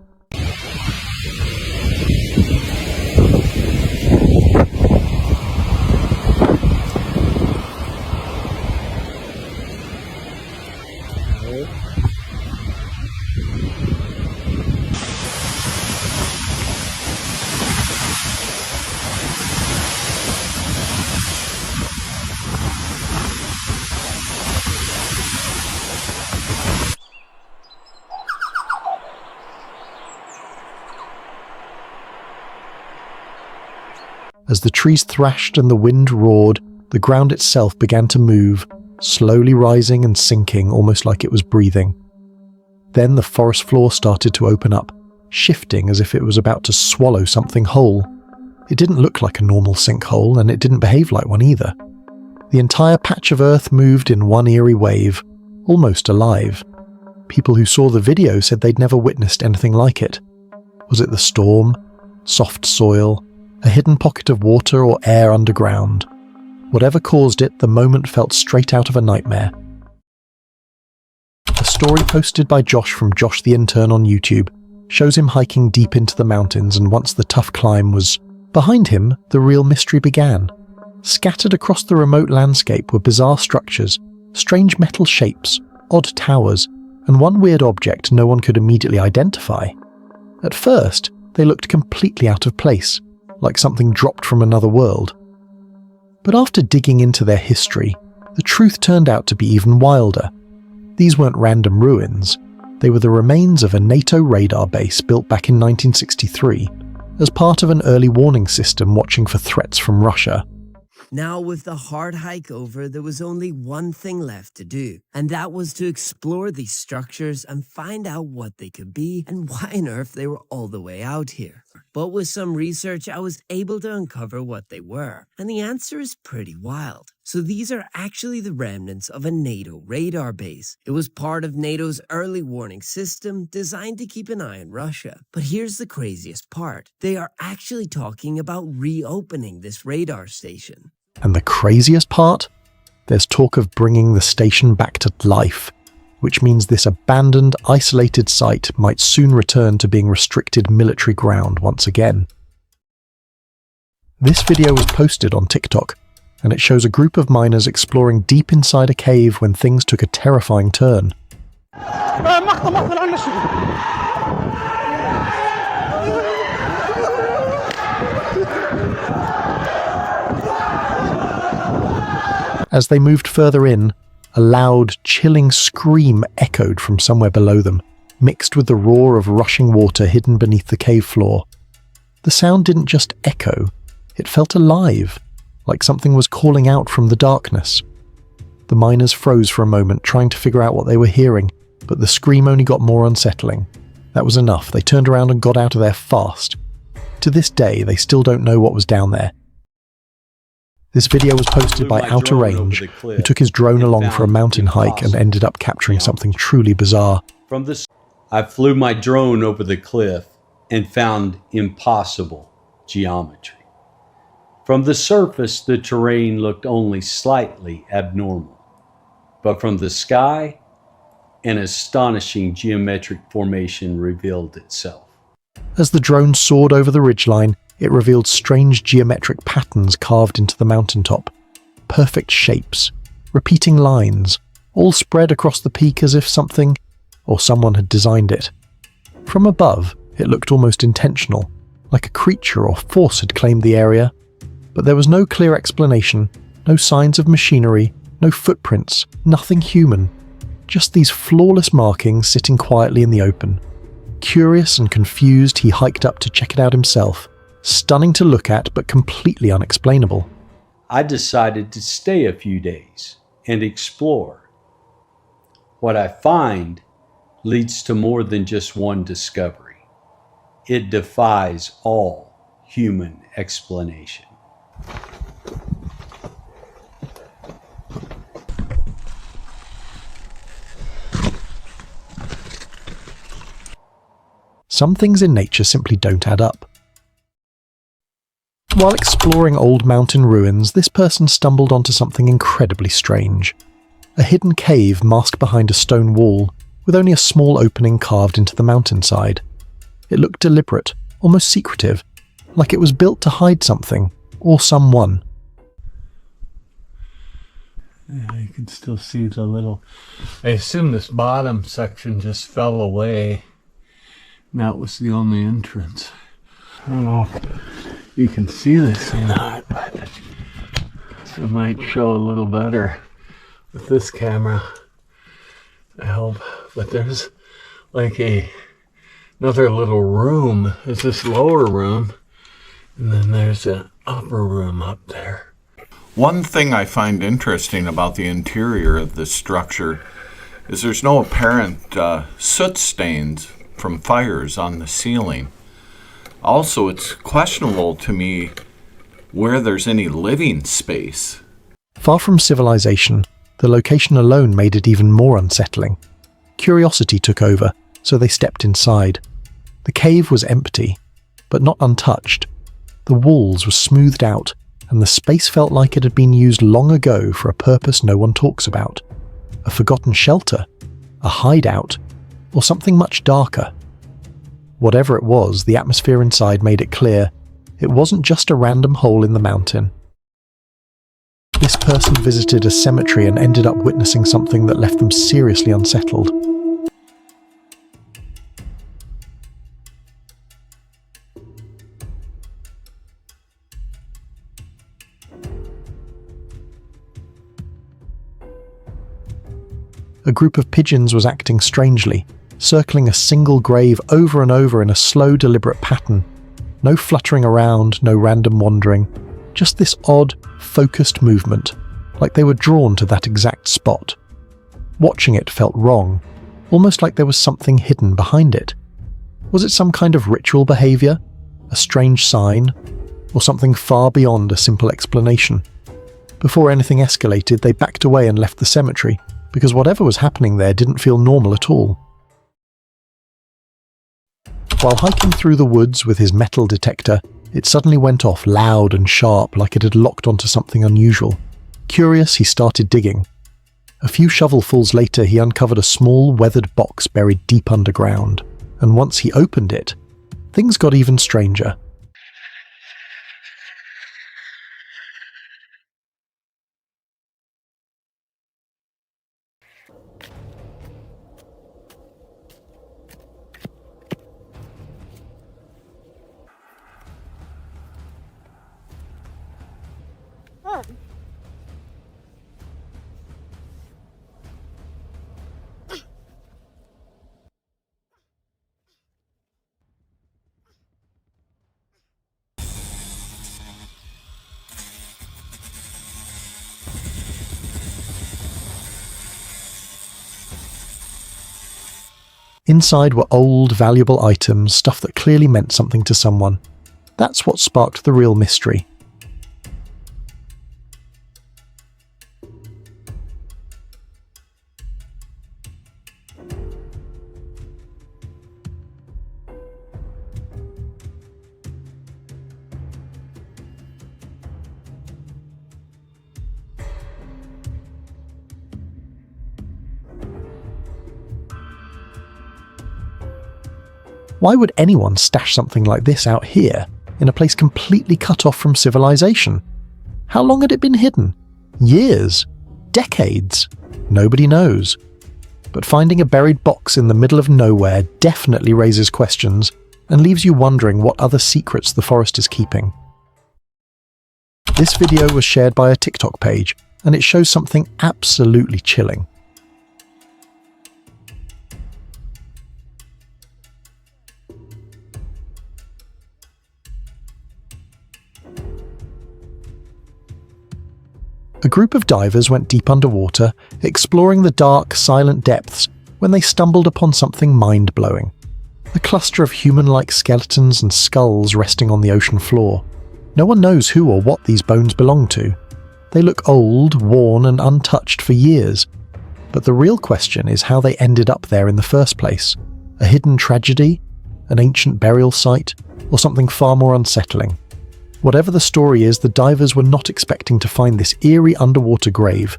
[SPEAKER 5] As the trees thrashed and the wind roared, the ground itself began to move, slowly rising and sinking almost like it was breathing. Then the forest floor started to open up, shifting as if it was about to swallow something whole. It didn't look like a normal sinkhole, and it didn't behave like one either. The entire patch of earth moved in one eerie wave, almost alive. People who saw the video said they'd never witnessed anything like it. Was it the storm, soft soil, a hidden pocket of water or air underground? Whatever caused it, the moment felt straight out of a nightmare. A story posted by Josh from Josh the Intern on YouTube shows him hiking deep into the mountains, and once the tough climb was behind him, the real mystery began. Scattered across the remote landscape were bizarre structures, strange metal shapes, odd towers, and one weird object no one could immediately identify. At first, they looked completely out of place, like something dropped from another world. But after digging into their history, the truth turned out to be even wilder. These weren't random ruins. They were the remains of a NATO radar base built back in 1963, as part of an early warning system watching for threats from Russia.
[SPEAKER 16] Now, with the hard hike over, there was only one thing left to do, and that was to explore these structures and find out what they could be and why on earth they were all the way out here. But with some research, I was able to uncover what they were, and the answer is pretty wild. So these are actually the remnants of a NATO radar base. It was part of NATO's early warning system designed to keep an eye on Russia. But here's the craziest part. They are actually talking about reopening this radar station.
[SPEAKER 5] And the craziest part? There's talk of bringing the station back to life, which means this abandoned, isolated site might soon return to being restricted military ground once again. This video was posted on TikTok, and it shows a group of miners exploring deep inside a cave when things took a terrifying turn. As they moved further in, a loud, chilling scream echoed from somewhere below them, mixed with the roar of rushing water hidden beneath the cave floor. The sound didn't just echo, it felt alive, like something was calling out from the darkness. The miners froze for a moment, trying to figure out what they were hearing, but the scream only got more unsettling. That was enough. They turned around and got out of there fast. To this day, they still don't know what was down there. This video was posted by Outer Range, who took his drone along for a mountain hike and ended up capturing something truly bizarre.
[SPEAKER 4] I flew my drone over the cliff and found impossible geometry. From the surface, the terrain looked only slightly abnormal, but from the sky, an astonishing geometric formation revealed itself.
[SPEAKER 5] As the drone soared over the ridgeline, it revealed strange geometric patterns carved into the mountaintop. Perfect shapes, repeating lines, all spread across the peak as if something or someone had designed it. From above, it looked almost intentional, like a creature or force had claimed the area. But there was no clear explanation, no signs of machinery, no footprints, nothing human. Just these flawless markings sitting quietly in the open. Curious and confused, he hiked up to check it out himself. Stunning to look at, but completely unexplainable.
[SPEAKER 4] I decided to stay a few days and explore. What I find leads to more than just one discovery. It defies all human explanation.
[SPEAKER 5] Some things in nature simply don't add up. While exploring old mountain ruins, this person stumbled onto something incredibly strange. A hidden cave masked behind a stone wall, with only a small opening carved into the mountainside. It looked deliberate, almost secretive, like it was built to hide something, or someone.
[SPEAKER 17] Yeah, you can still see the little... I assume this bottom section just fell away. And that was the only entrance. I don't know if you can see this or not, but it might show a little better with this camera. I hope. But there's like another little room. There's this lower room, and then there's an upper room up there.
[SPEAKER 12] One thing I find interesting about the interior of this structure is there's no apparent soot stains from fires on the ceiling. Also, it's questionable to me where there's any living space.
[SPEAKER 5] Far from civilization, the location alone made it even more unsettling. Curiosity took over, so they stepped inside. The cave was empty, but not untouched. The walls were smoothed out, and the space felt like it had been used long ago for a purpose no one talks about. A forgotten shelter, a hideout, or something much darker. Whatever it was, the atmosphere inside made it clear it wasn't just a random hole in the mountain. This person visited a cemetery and ended up witnessing something that left them seriously unsettled. A group of pigeons was acting strangely, circling a single grave over and over in a slow, deliberate pattern. No fluttering around, no random wandering, just this odd, focused movement, like they were drawn to that exact spot. Watching it felt wrong, almost like there was something hidden behind it. Was it some kind of ritual behavior, a strange sign, or something far beyond a simple explanation? Before anything escalated, they backed away and left the cemetery, because whatever was happening there didn't feel normal at all. While hiking through the woods with his metal detector, it suddenly went off loud and sharp, like it had locked onto something unusual. Curious, he started digging. A few shovelfuls later, he uncovered a small, weathered box buried deep underground, and once he opened it, things got even stranger. Inside were old, valuable items, stuff that clearly meant something to someone. That's what sparked the real mystery. Why would anyone stash something like this out here, in a place completely cut off from civilization? How long had it been hidden? Years? Decades? Nobody knows. But finding a buried box in the middle of nowhere definitely raises questions and leaves you wondering what other secrets the forest is keeping. This video was shared by a TikTok page, and it shows something absolutely chilling. A group of divers went deep underwater, exploring the dark, silent depths, when they stumbled upon something mind-blowing. A cluster of human-like skeletons and skulls resting on the ocean floor. No one knows who or what these bones belong to. They look old, worn, and untouched for years. But the real question is how they ended up there in the first place. A hidden tragedy? An ancient burial site? Or something far more unsettling? Whatever the story is, the divers were not expecting to find this eerie underwater grave.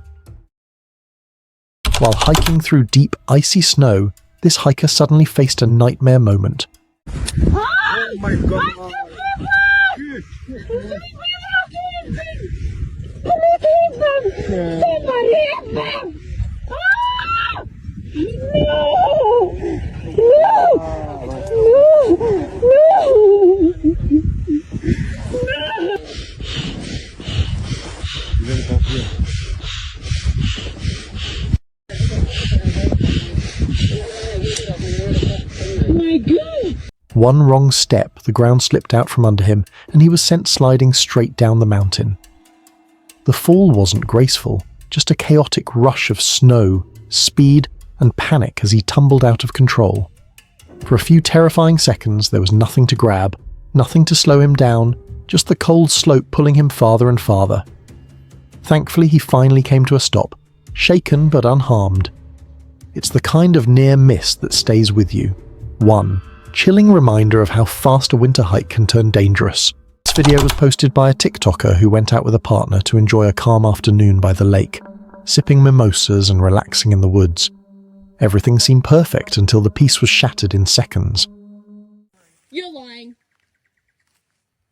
[SPEAKER 5] While hiking through deep, icy snow, this hiker suddenly faced a nightmare moment.
[SPEAKER 14] Oh my god!
[SPEAKER 5] One wrong step, the ground slipped out from under him, and he was sent sliding straight down the mountain. The fall wasn't graceful, just a chaotic rush of snow, speed, and panic as he tumbled out of control. For a few terrifying seconds, there was nothing to grab, nothing to slow him down, just the cold slope pulling him farther and farther. Thankfully, he finally came to a stop, shaken but unharmed. It's the kind of near miss that stays with you. One chilling reminder of how fast a winter hike can turn dangerous. This video was posted by a TikToker who went out with a partner to enjoy a calm afternoon by the lake, sipping mimosas and relaxing in the woods. Everything seemed perfect until the peace was shattered in seconds.
[SPEAKER 13] You're lying.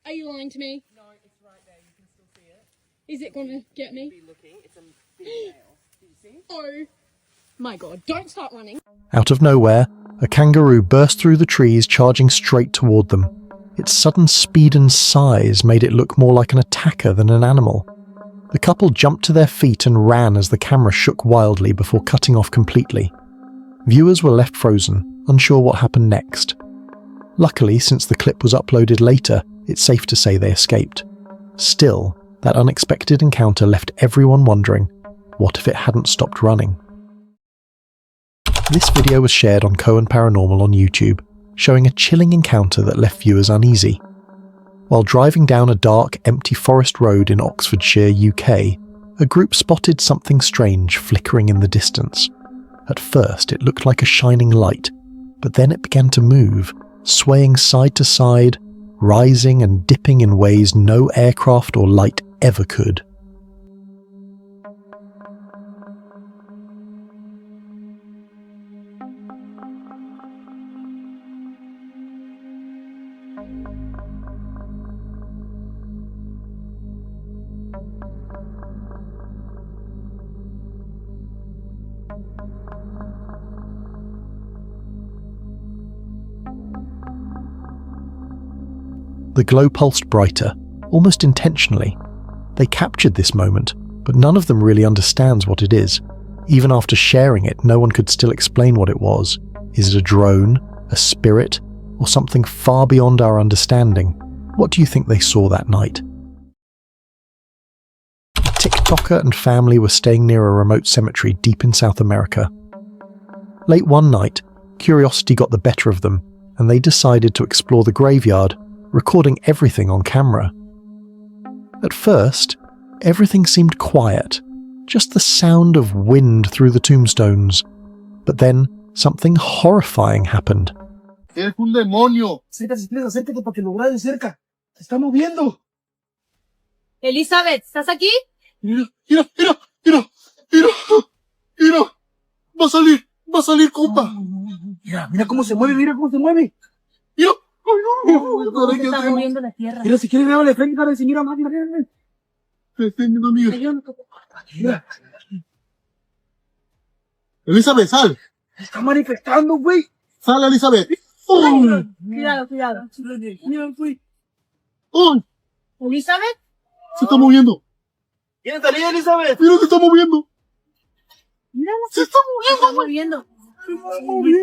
[SPEAKER 13] Are you lying to me? No, it's right there. You can still see it. Is it gonna get me? Be looking. It's a big nail. Do you see? Oh my god! Don't start running.
[SPEAKER 5] Out of nowhere, a kangaroo burst through the trees, charging straight toward them. Its sudden speed and size made it look more like an attacker than an animal. The couple jumped to their feet and ran as the camera shook wildly before cutting off completely. Viewers were left frozen, unsure what happened next. Luckily, since the clip was uploaded later, it's safe to say they escaped. Still, that unexpected encounter left everyone wondering, what if it hadn't stopped running? This video was shared on Cohen Paranormal on YouTube, showing a chilling encounter that left viewers uneasy. While driving down a dark, empty forest road in Oxfordshire, UK, a group spotted something strange flickering in the distance. At first, it looked like a shining light, but then it began to move, swaying side to side, rising and dipping in ways no aircraft or light ever could. The glow pulsed brighter, almost intentionally. They captured this moment, but none of them really understands what it is. Even after sharing it, no one could still explain what it was. Is it a drone, a spirit, or something far beyond our understanding? What do you think they saw that night? A TikToker and family were staying near a remote cemetery deep in South America. Late one night, Curiosity got the better of them, and they decided to explore the graveyard, recording everything on camera. At first, everything seemed quiet, just the sound of wind through the tombstones. But then, something horrifying happened.
[SPEAKER 14] ¡Eres un demonio! Acércate para que lo veas de cerca. Se está moviendo.
[SPEAKER 6] Elizabeth, ¿estás aquí?
[SPEAKER 14] Mira. Va a salir, compa. Mira cómo se mueve, Mira.
[SPEAKER 6] Se está moviendo la tierra.
[SPEAKER 14] Mira, si quieres, grábale frente, cara, si mira más, mira. Defendiendo, amiga. Mira. Elizabeth, sal. Se está manifestando, güey. Sal, Elizabeth.
[SPEAKER 6] Cuidado.
[SPEAKER 14] Mira, güey.
[SPEAKER 6] ¿Elizabeth?
[SPEAKER 14] Se está moviendo. ¿Quieres salir, Elizabeth? Mira, se está moviendo.
[SPEAKER 6] Mírala.
[SPEAKER 14] Se está moviendo.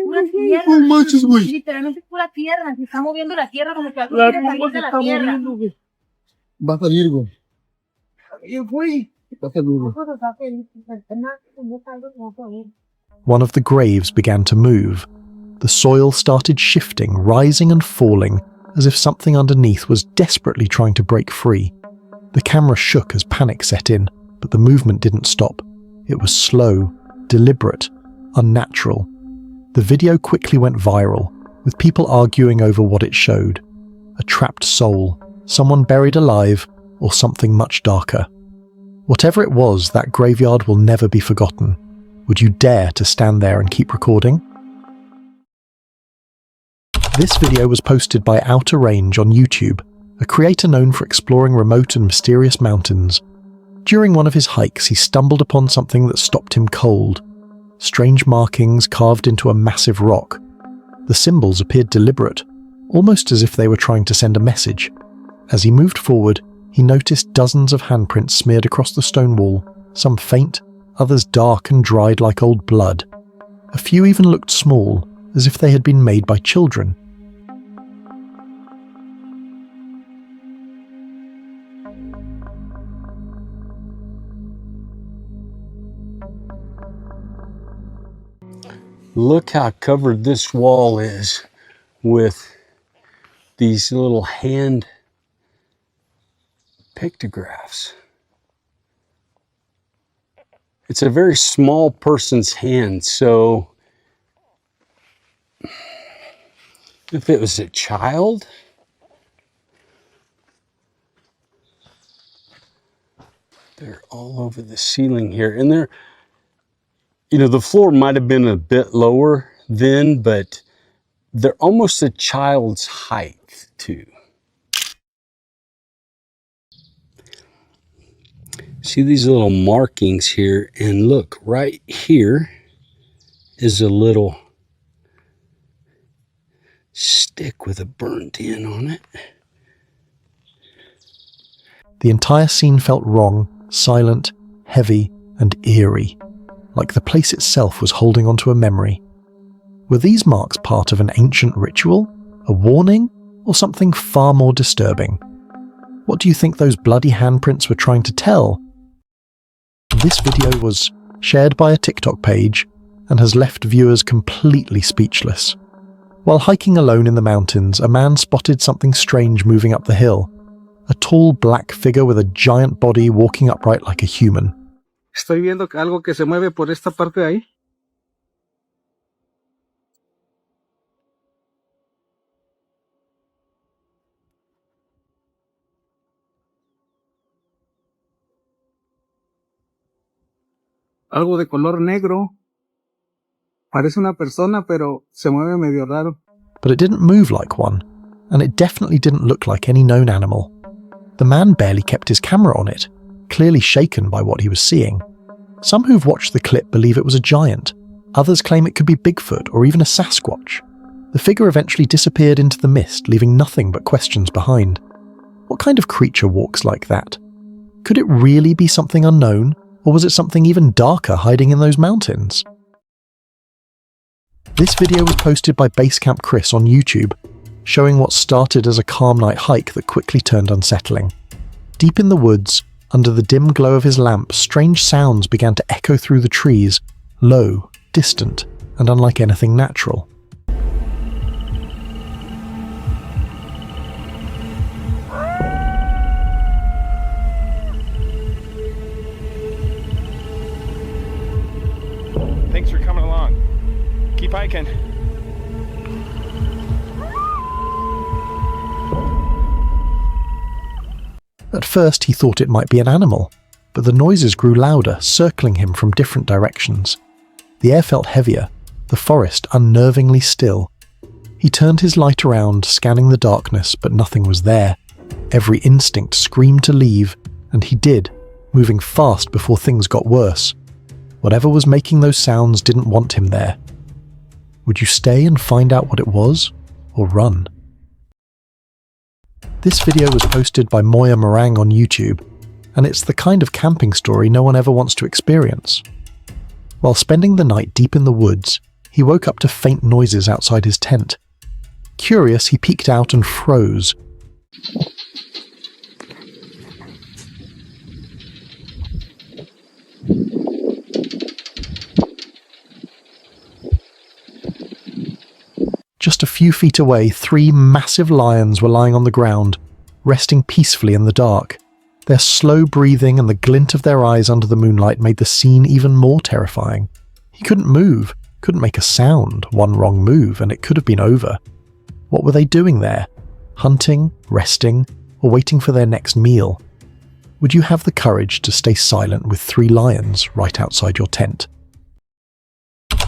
[SPEAKER 6] Pura tierra.
[SPEAKER 14] No manches, güey.
[SPEAKER 6] Literalmente pura tierra. Se está moviendo la tierra como que algo
[SPEAKER 14] La
[SPEAKER 6] quiere salir de la tierra.
[SPEAKER 14] güey. Va a salir, güey. Va a salir, güey.
[SPEAKER 5] One of the graves began to move. The soil started shifting, rising and falling, as if something underneath was desperately trying to break free. The camera shook as panic set in, but the movement didn't stop. It was slow, deliberate, unnatural. The video quickly went viral, with people arguing over what it showed. A trapped soul, someone buried alive, or something much darker. Whatever it was, that graveyard will never be forgotten. Would you dare to stand there and keep recording? This video was posted by Outer Range on YouTube, a creator known for exploring remote and mysterious mountains. During one of his hikes, he stumbled upon something that stopped him cold. Strange markings carved into a massive rock. The symbols appeared deliberate, almost as if they were trying to send a message. As he moved forward, he noticed dozens of handprints smeared across the stone wall, some faint, others dark and dried like old blood. A few even looked small, as if they had been made by children.
[SPEAKER 4] Look how covered this wall is with these little hand pictographs. It's a very small person's hand, so if it was a child, they're all over the ceiling here. And they're, you know, the floor might have been a bit lower then, but they're almost a child's height too. See these little markings here, and look, right here is a little stick with a burnt end on it.
[SPEAKER 5] The entire scene felt wrong, silent, heavy, and eerie, like the place itself was holding onto a memory. Were these marks part of an ancient ritual, a warning, or something far more disturbing? What do you think those bloody handprints were trying to tell? This video was shared by a TikTok page and has left viewers completely speechless. While hiking alone in the mountains, a man spotted something strange moving up the hill. A tall black figure with a giant body walking upright like a human.
[SPEAKER 14] Estoy viendo algo que se mueve por esta parte de ahí. Algo de color negro. Parece una persona, pero se mueve medio raro.
[SPEAKER 5] But it didn't move like one, and it definitely didn't look like any known animal. The man barely kept his camera on it, clearly shaken by what he was seeing. Some who've watched the clip believe it was a giant. Others claim it could be Bigfoot or even a Sasquatch. The figure eventually disappeared into the mist, leaving nothing but questions behind. What kind of creature walks like that? Could it really be something unknown, or was it something even darker hiding in those mountains? This video was posted by Basecamp Chris on YouTube, showing what started as a calm night hike that quickly turned unsettling. Deep in the woods, under the dim glow of his lamp, strange sounds began to echo through the trees, low, distant, and unlike anything natural.
[SPEAKER 18] keep hiking.
[SPEAKER 5] At first he thought it might be an animal, but the noises grew louder, circling him from different directions. The air felt heavier, the forest unnervingly still. He turned his light around, scanning the darkness, but nothing was there. Every instinct screamed to leave, and he did, moving fast before things got worse. Whatever was making those sounds didn't want him there. Would you stay and find out what it was, or run? This video was posted by Moya Meringue on YouTube, and it's the kind of camping story no one ever wants to experience. While spending the night deep in the woods, he woke up to faint noises outside his tent. Curious, he peeked out and froze. Just a few feet away, 3 massive lions were lying on the ground, resting peacefully in the dark. Their slow breathing and the glint of their eyes under the moonlight made the scene even more terrifying. He couldn't move, couldn't make a sound. One wrong move and it could have been over. What were they doing there? Hunting, resting, or waiting for their next meal? Would you have the courage to stay silent with 3 lions right outside your tent?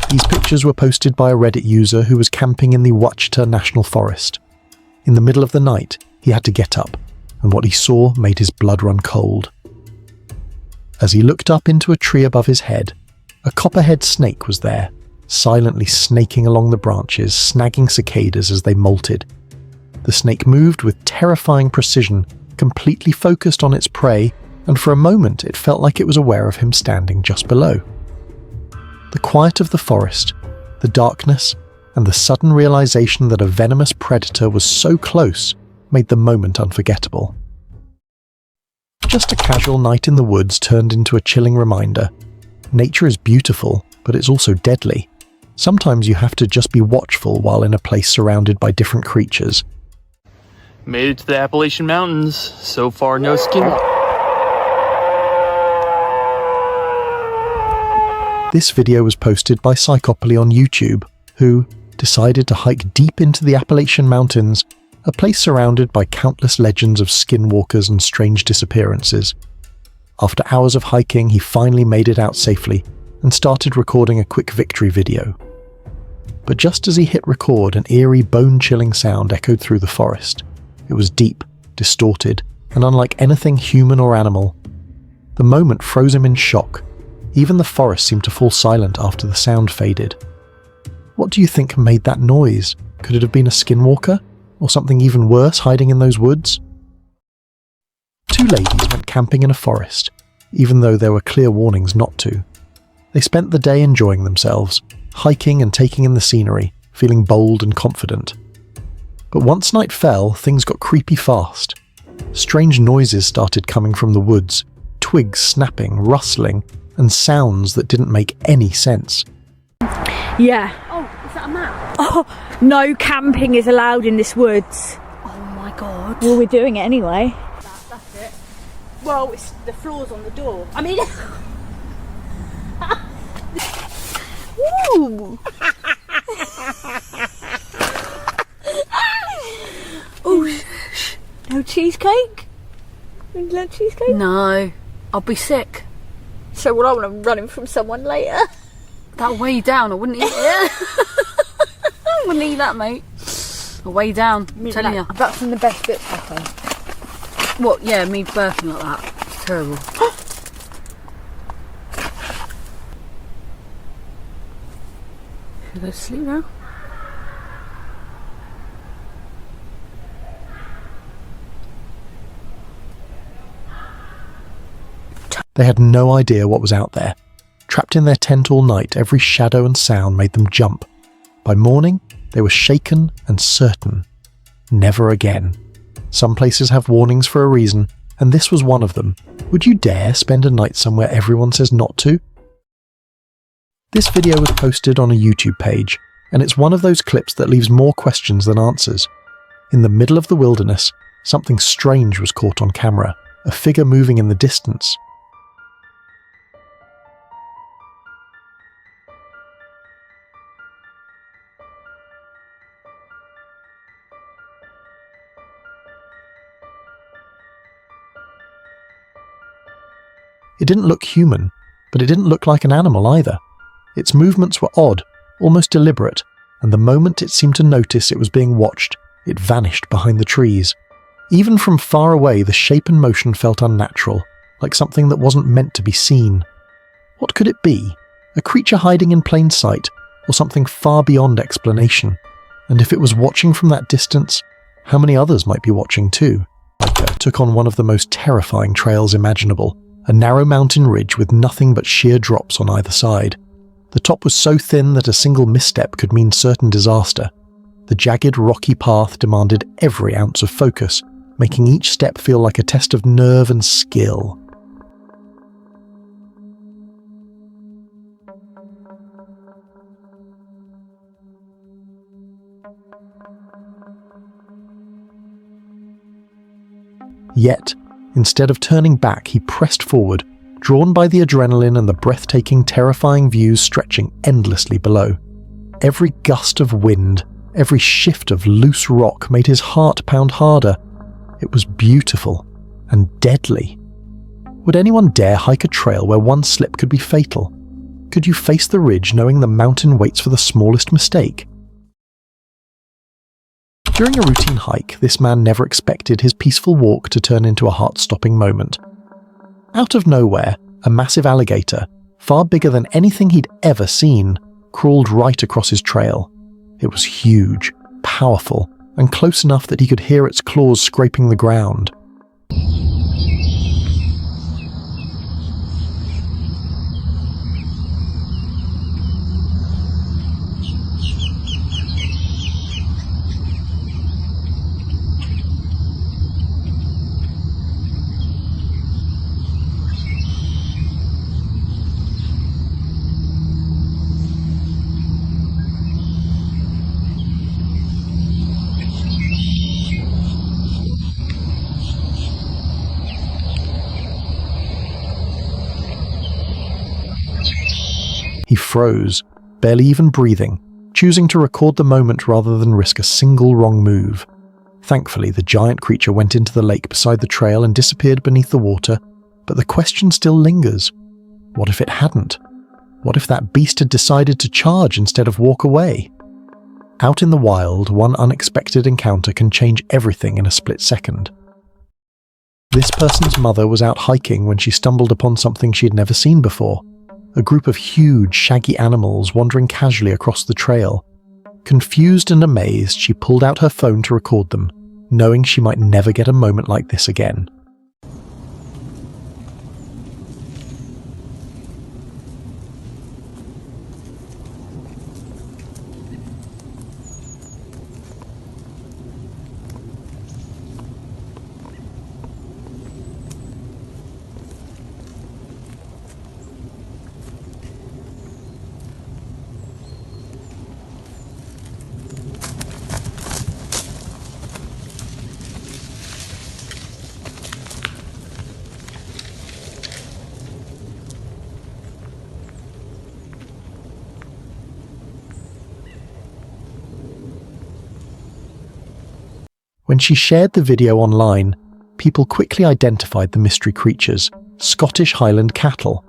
[SPEAKER 5] These pictures were posted by a Reddit user who was camping in the Ouachita National Forest. In the middle of the night, he had to get up, and what he saw made his blood run cold. As he looked up into a tree above his head, a copperhead snake was there, silently snaking along the branches, snagging cicadas as they molted. The snake moved with terrifying precision, completely focused on its prey, and for a moment it felt like it was aware of him standing just below. The quiet of the forest, the darkness, and the sudden realization that a venomous predator was so close made the moment unforgettable. Just a casual night in the woods turned into a chilling reminder. Nature is beautiful, but it's also deadly. Sometimes you have to just be watchful while in a place surrounded by different creatures.
[SPEAKER 15] Made it to the Appalachian Mountains. So far, no skinwalker.
[SPEAKER 5] This video was posted by Psychopoly on YouTube, who decided to hike deep into the Appalachian Mountains, a place surrounded by countless legends of skinwalkers and strange disappearances. After hours of hiking, he finally made it out safely and started recording a quick victory video. But just as he hit record, an eerie, bone-chilling sound echoed through the forest. It was deep, distorted, and unlike anything human or animal. The moment froze him in shock. Even the forest seemed to fall silent after the sound faded. What do you think made that noise? Could it have been a skinwalker? Or something even worse hiding in those woods? 2 ladies went camping in a forest, even though there were clear warnings not to. They spent the day enjoying themselves, hiking and taking in the scenery, feeling bold and confident. But once night fell, things got creepy fast. Strange noises started coming from the woods, twigs snapping, rustling, and sounds that didn't make any sense.
[SPEAKER 13] Yeah. Oh, is that a map? Oh, no camping is allowed in this woods. Oh my god. Well, we're doing it anyway. That's it. Well, it's the floor's on the door. I mean... Ooh. Oh, no cheesecake? Would you like cheesecake? No, I'll be sick. So will I when I'm running from someone later? That'll weigh you down, I wouldn't eat it. I wouldn't eat that, mate. I'll weigh you down, I'm telling you. That's from the best bits, I think. What, yeah, me burping like that. It's terrible. Should I go to sleep now?
[SPEAKER 5] They had no idea what was out there. Trapped in their tent all night, every shadow and sound made them jump. By morning, they were shaken and certain. Never again. Some places have warnings for a reason, and this was one of them. Would you dare spend a night somewhere everyone says not to? This video was posted on a YouTube page, and it's one of those clips that leaves more questions than answers. In the middle of the wilderness, something strange was caught on camera, a figure moving in the distance. It didn't look human, but it didn't look like an animal either. Its movements were odd, almost deliberate, and the moment it seemed to notice it was being watched, it vanished behind the trees. Even from far away, the shape and motion felt unnatural, like something that wasn't meant to be seen. What could it be? A creature hiding in plain sight, or something far beyond explanation? And if it was watching from that distance, how many others might be watching too? Hiker took on one of the most terrifying trails imaginable, a narrow mountain ridge with nothing but sheer drops on either side. The top was so thin that a single misstep could mean certain disaster. The jagged, rocky path demanded every ounce of focus, making each step feel like a test of nerve and skill. Yet, instead of turning back, he pressed forward, drawn by the adrenaline and the breathtaking, terrifying views stretching endlessly below. Every gust of wind, every shift of loose rock made his heart pound harder. It was beautiful and deadly. Would anyone dare hike a trail where one slip could be fatal? Could you face the ridge knowing the mountain waits for the smallest mistake? During a routine hike, this man never expected his peaceful walk to turn into a heart-stopping moment. Out of nowhere, a massive alligator, far bigger than anything he'd ever seen, crawled right across his trail. It was huge, powerful, and close enough that he could hear its claws scraping the ground. He froze, barely even breathing, choosing to record the moment rather than risk a single wrong move. Thankfully, the giant creature went into the lake beside the trail and disappeared beneath the water, but the question still lingers. What if it hadn't? What if that beast had decided to charge instead of walk away? Out in the wild, one unexpected encounter can change everything in a split second. This person's mother was out hiking when she stumbled upon something she had never seen before. A group of huge, shaggy animals wandering casually across the trail. Confused and amazed, she pulled out her phone to record them, knowing she might never get a moment like this again. When she shared the video online, people quickly identified the mystery creatures, Scottish Highland cattle.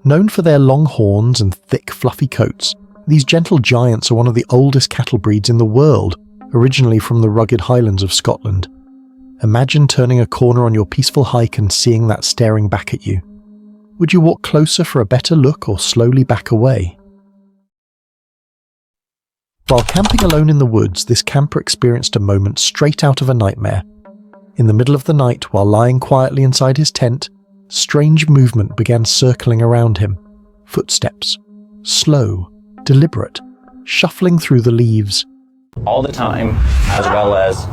[SPEAKER 5] Known for their long horns and thick, fluffy coats, these gentle giants are one of the oldest cattle breeds in the world, originally from the rugged highlands of Scotland. Imagine turning a corner on your peaceful hike and seeing that staring back at you. Would you walk closer for a better look or slowly back away? While camping alone in the woods, this camper experienced a moment straight out of a nightmare. In the middle of the night, while lying quietly inside his tent, strange movement began circling around him. Footsteps. Slow, deliberate, shuffling through the leaves.
[SPEAKER 18] All the time, as well as...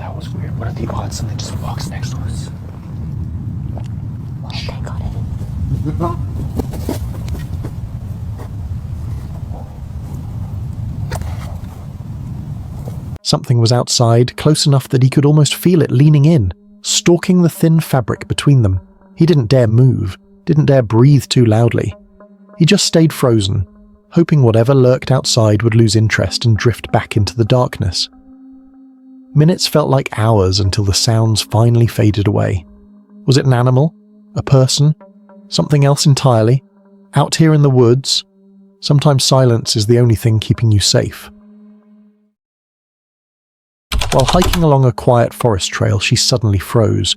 [SPEAKER 19] That was weird. What are the odds something just walks next to us?
[SPEAKER 6] Shh, I got it.
[SPEAKER 5] Something was outside, close enough that he could almost feel it leaning in, stalking the thin fabric between them. He didn't dare move, didn't dare breathe too loudly. He just stayed frozen, hoping whatever lurked outside would lose interest and drift back into the darkness. Minutes felt like hours until the sounds finally faded away. Was it an animal? A person? Something else entirely? Out here in the woods? Sometimes silence is the only thing keeping you safe. While hiking along a quiet forest trail, she suddenly froze.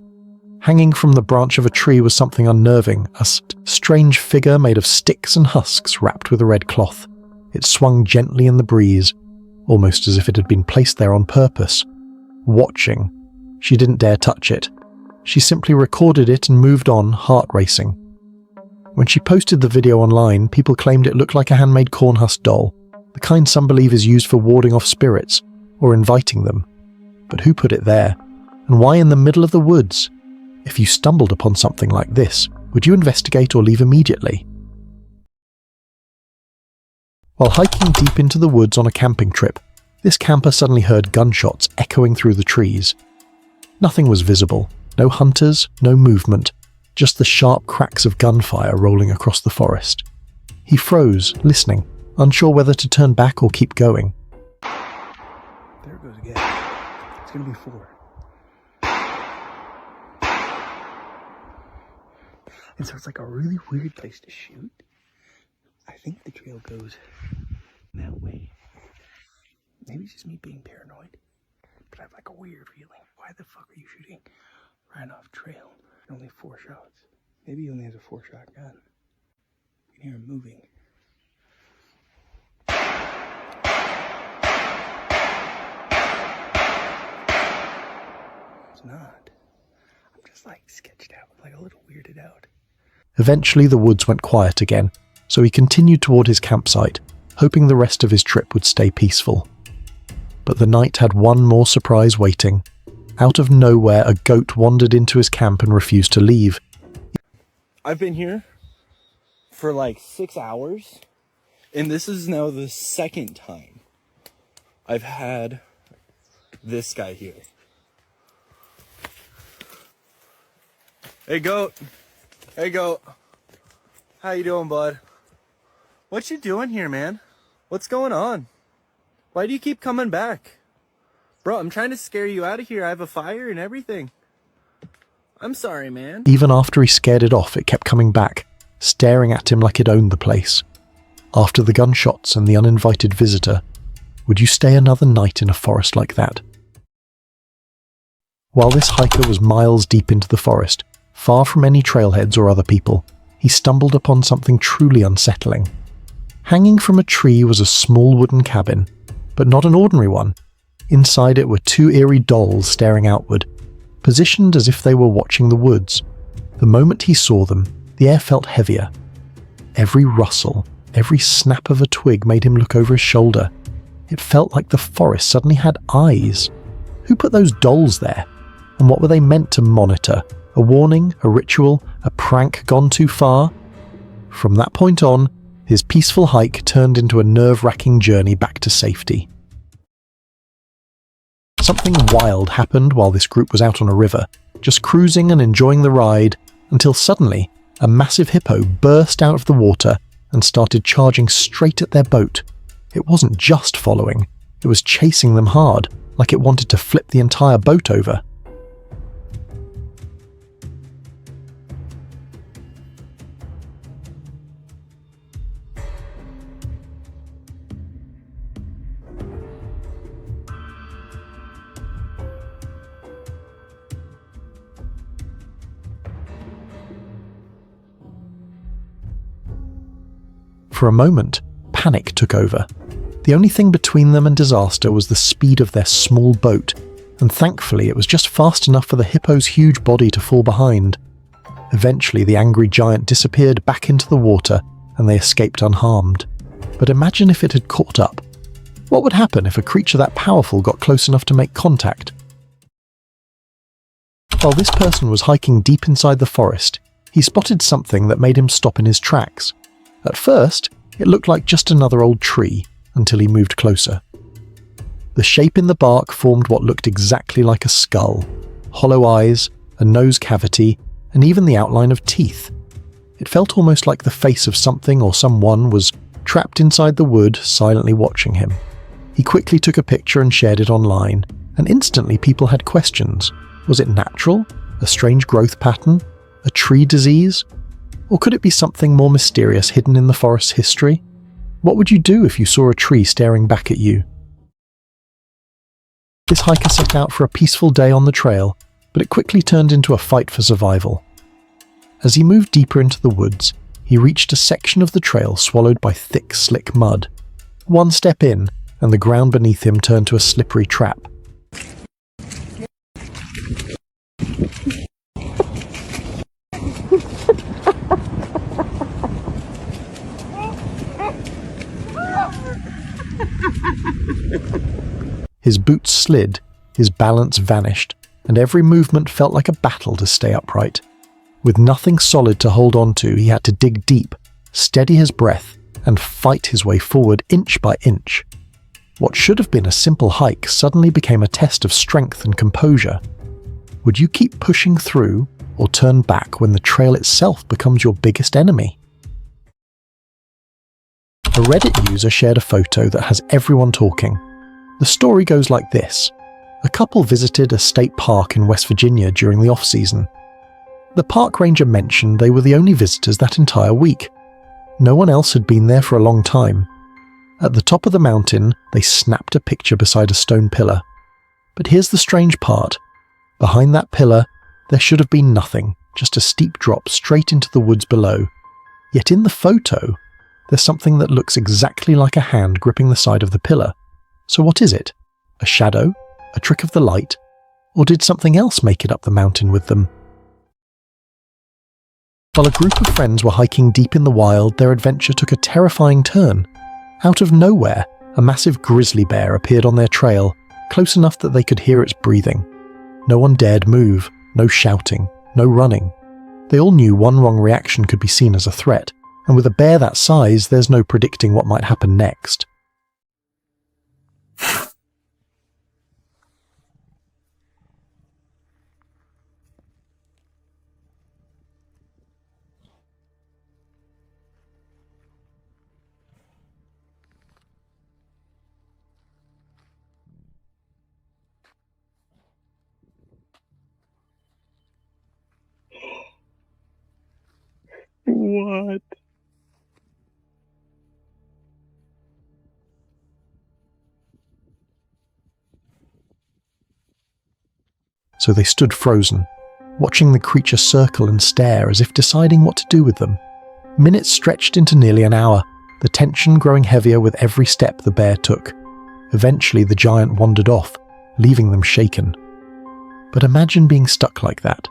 [SPEAKER 5] Hanging from the branch of a tree was something unnerving, a strange figure made of sticks and husks wrapped with a red cloth. It swung gently in the breeze, almost as if it had been placed there on purpose. Watching. She didn't dare touch it. She simply recorded it and moved on, heart racing. When she posted the video online, people claimed it looked like a handmade corn husk doll, the kind some believe is used for warding off spirits, or inviting them. But who put it there? And why in the middle of the woods? If you stumbled upon something like this, would you investigate or leave immediately? While hiking deep into the woods on a camping trip, this camper suddenly heard gunshots echoing through the trees. Nothing was visible. No hunters, no movement, just the sharp cracks of gunfire rolling across the forest. He froze, listening, unsure whether to turn back or keep going.
[SPEAKER 19] There it goes again. It's gonna be 4. And so it's like a really weird place to shoot. I think the trail goes that way. Maybe it's just me being paranoid, but I have like a weird feeling. Why the fuck are you shooting right off trail? Only 4 shots. Maybe he only has a 4-shot gun. You can hear him moving. It's not. I'm just like sketched out, like a little weirded out.
[SPEAKER 5] Eventually the woods went quiet again, so he continued toward his campsite, hoping the rest of his trip would stay peaceful. But the night had one more surprise waiting. Out of nowhere, a goat wandered into his camp and refused to leave.
[SPEAKER 20] I've been here for like 6 hours, and this is now the 2nd time I've had this guy here. Hey goat. Hey goat. How you doing, bud? What you doing here, man? What's going on? Why do you keep coming back? Bro, I'm trying to scare you out of here. I have a fire and everything. I'm sorry, man.
[SPEAKER 5] Even after he scared it off, it kept coming back, staring at him like it owned the place. After the gunshots and the uninvited visitor, would you stay another night in a forest like that? While this hiker was miles deep into the forest, far from any trailheads or other people, he stumbled upon something truly unsettling. Hanging from a tree was a small wooden cabin, but not an ordinary one. Inside it were 2 eerie dolls staring outward, positioned as if they were watching the woods. The moment he saw them, the air felt heavier. Every rustle, every snap of a twig made him look over his shoulder. It felt like the forest suddenly had eyes. Who put those dolls there? And what were they meant to monitor? A warning? A ritual? A prank gone too far? From that point on, his peaceful hike turned into a nerve-wracking journey back to safety. Something wild happened while this group was out on a river, just cruising and enjoying the ride, until suddenly a massive hippo burst out of the water and started charging straight at their boat. It wasn't just following, it was chasing them hard, like it wanted to flip the entire boat over. For a moment, panic took over. The only thing between them and disaster was the speed of their small boat, and thankfully it was just fast enough for the hippo's huge body to fall behind. Eventually the angry giant disappeared back into the water and they escaped unharmed. But imagine if it had caught up. What would happen if a creature that powerful got close enough to make contact? While this person was hiking deep inside the forest, he spotted something that made him stop in his tracks. At first, it looked like just another old tree, until he moved closer. The shape in the bark formed what looked exactly like a skull, hollow eyes, a nose cavity, and even the outline of teeth. It felt almost like the face of something or someone was trapped inside the wood, silently watching him. He quickly took a picture and shared it online, and instantly people had questions. Was it natural? A strange growth pattern? A tree disease? Or could it be something more mysterious hidden in the forest's history? What would you do if you saw a tree staring back at you? This hiker set out for a peaceful day on the trail, but it quickly turned into a fight for survival. As he moved deeper into the woods, he reached a section of the trail swallowed by thick, slick mud. One step in, and the ground beneath him turned to a slippery trap. His boots slid, his balance vanished, and every movement felt like a battle to stay upright. With nothing solid to hold on to, he had to dig deep, steady his breath, and fight his way forward inch by inch. What should have been a simple hike suddenly became a test of strength and composure. Would you keep pushing through, or turn back when the trail itself becomes your biggest enemy? A Reddit user shared a photo that has everyone talking. The story goes like this. A couple visited a state park in West Virginia during the off-season. The park ranger mentioned they were the only visitors that entire week. No one else had been there for a long time. At the top of the mountain, they snapped a picture beside a stone pillar. But here's the strange part. Behind that pillar, there should have been nothing, just a steep drop straight into the woods below. Yet in the photo, there's something that looks exactly like a hand gripping the side of the pillar. So what is it? A shadow? A trick of the light? Or did something else make it up the mountain with them? While a group of friends were hiking deep in the wild, their adventure took a terrifying turn. Out of nowhere, a massive grizzly bear appeared on their trail, close enough that they could hear its breathing. No one dared move, no shouting, no running. They all knew one wrong reaction could be seen as a threat, and with a bear that size, there's no predicting what might happen next.
[SPEAKER 17] What?
[SPEAKER 5] So they stood frozen, watching the creature circle and stare as if deciding what to do with them. Minutes stretched into nearly an hour, the tension growing heavier with every step the bear took. Eventually the giant wandered off, leaving them shaken. But imagine being stuck like that.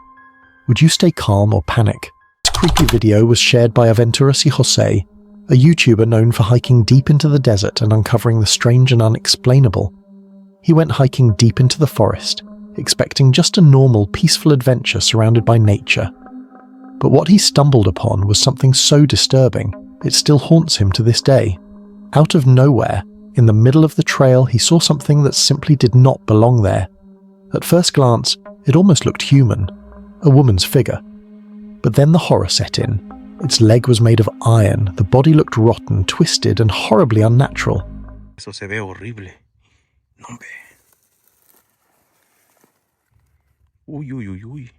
[SPEAKER 5] Would you stay calm or panic? This creepy video was shared by Aventuras y Jose, a YouTuber known for hiking deep into the desert and uncovering the strange and unexplainable. He went hiking deep into the forest, expecting just a normal, peaceful adventure surrounded by nature. But what he stumbled upon was something so disturbing, it still haunts him to this day. Out of nowhere, in the middle of the trail, he saw something that simply did not belong there. At first glance, it almost looked human, a woman's figure. But then the horror set in. Its leg was made of iron, the body looked rotten, twisted, and horribly unnatural.
[SPEAKER 19] Eso se ve horrible. No, hombre. Uy, uy, uy, uy.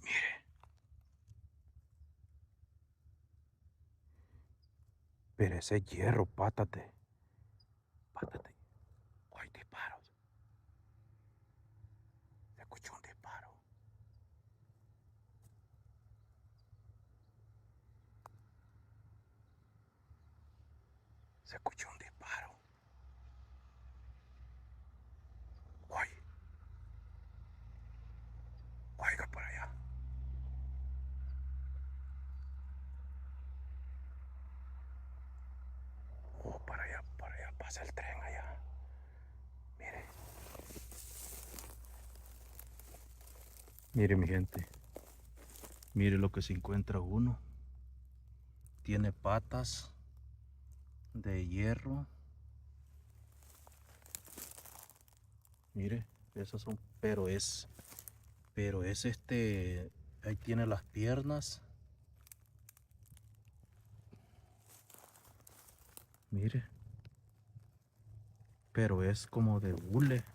[SPEAKER 19] Mire. Pero ese hierro, pátate. Pátate. Hay disparos. Se escuchó un disparo. Se escuchó un disparo. Guay. Oiga por allá. Oh, para allá pasa el tren allá. Mire.
[SPEAKER 21] Mire mi gente, mire lo que se encuentra uno. Tiene patas de hierro. Mire, esas son, pero es ahí tiene las piernas. Mire, pero es como de hule.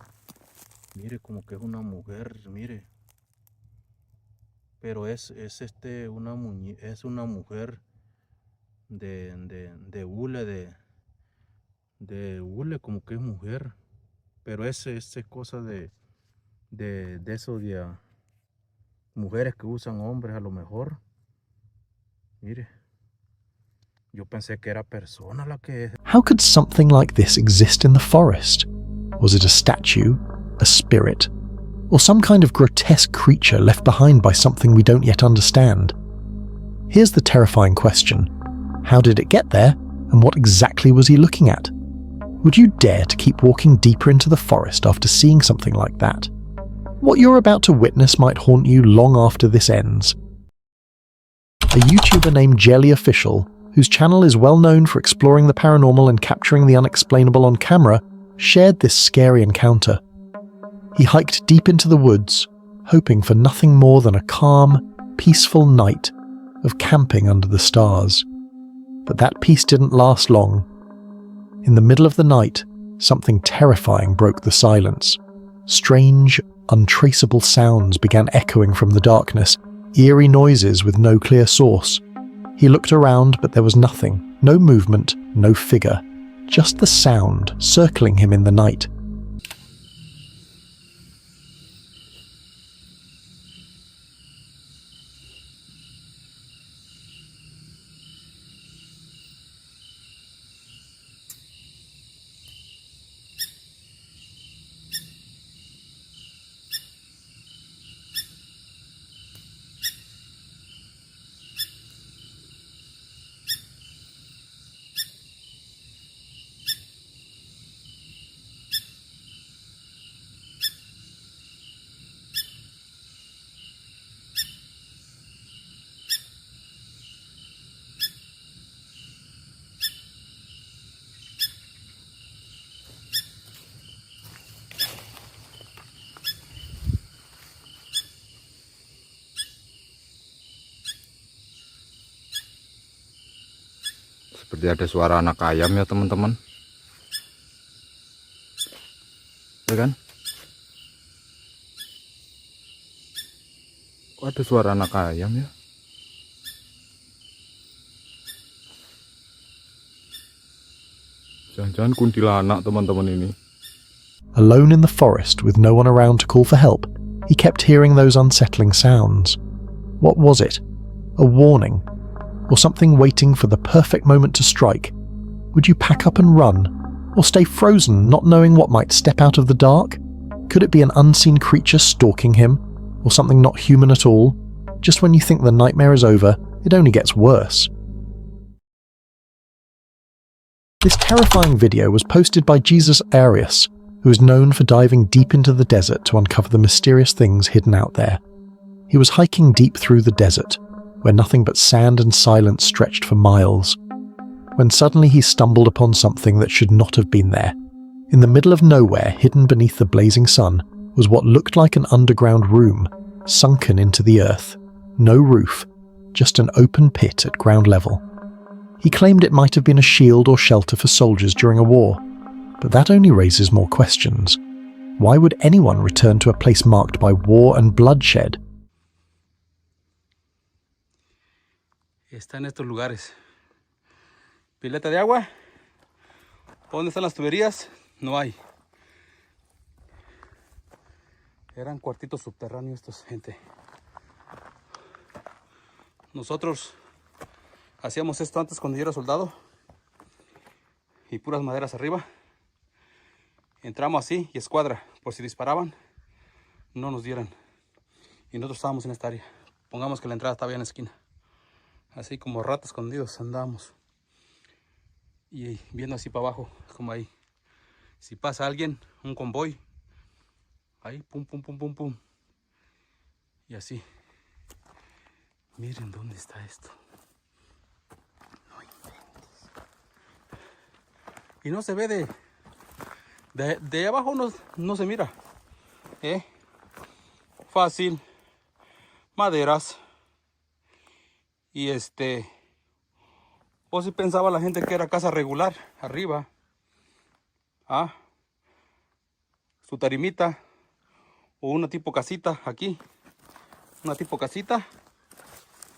[SPEAKER 21] Mire, como que es una mujer, mire. Pero es una mujer de hule, de hule, como que es mujer. Pero es cosa de eso de mujeres que usan hombres a lo mejor. Mire, yo pensé que era persona la que...
[SPEAKER 5] How could something like this exist in the forest? Was it a statue, a spirit, or some kind of grotesque creature left behind by something we don't yet understand? Here's the terrifying question. How did it get there, and what exactly was he looking at? Would you dare to keep walking deeper into the forest after seeing something like that? What you're about to witness might haunt you long after this ends. A YouTuber named Jelly Official, whose channel is well known for exploring the paranormal and capturing the unexplainable on camera, shared this scary encounter. He hiked deep into the woods, hoping for nothing more than a calm, peaceful night of camping under the stars. But that peace didn't last long. In the middle of the night, something terrifying broke the silence. Strange, untraceable sounds began echoing from the darkness, eerie noises with no clear source. He looked around, but there was nothing, no movement, no figure, just the sound circling him in the night.
[SPEAKER 22] Seperti ada suara anak ayam ya teman-teman. Ya kan? Kok ada suara anak ayam ya? Jangan-jangan kuntilanak teman-teman ini.
[SPEAKER 5] Alone in the forest with no one around to call for help, he kept hearing those unsettling sounds. What was it? A warning? Or something waiting for the perfect moment to strike? Would you pack up and run? Or stay frozen, not knowing what might step out of the dark? Could it be an unseen creature stalking him? Or something not human at all? Just when you think the nightmare is over, it only gets worse. This terrifying video was posted by Jesus Arias, who is known for diving deep into the desert to uncover the mysterious things hidden out there. He was hiking deep through the desert, where nothing but sand and silence stretched for miles, when suddenly he stumbled upon something that should not have been there. In the middle of nowhere, hidden beneath the blazing sun, was what looked like an underground room, sunken into the earth. No roof, just an open pit at ground level. He claimed it might have been a shield or shelter for soldiers during a war, but that only raises more questions. Why would anyone return to a place marked by war and bloodshed?
[SPEAKER 23] Está en estos lugares. Pileta de agua. ¿Dónde están las tuberías? No hay. Eran cuartitos subterráneos estos, gente. Nosotros hacíamos esto antes cuando yo era soldado. Y puras maderas arriba. Entramos así y escuadra. Por si disparaban, no nos dieran. Y nosotros estábamos en esta área. Pongamos que la entrada estaba en la esquina. Así como ratas escondidos andábamos. Y viendo así para abajo, como ahí. Si pasa alguien, un convoy, ahí, pum, pum, pum, pum, pum. Y así. Miren dónde está esto. No inventes. Y no se ve de abajo, no se mira. Fácil. Maderas. Y o si pensaba la gente que era casa regular, arriba. Su tarimita. O una tipo casita aquí. Una tipo casita.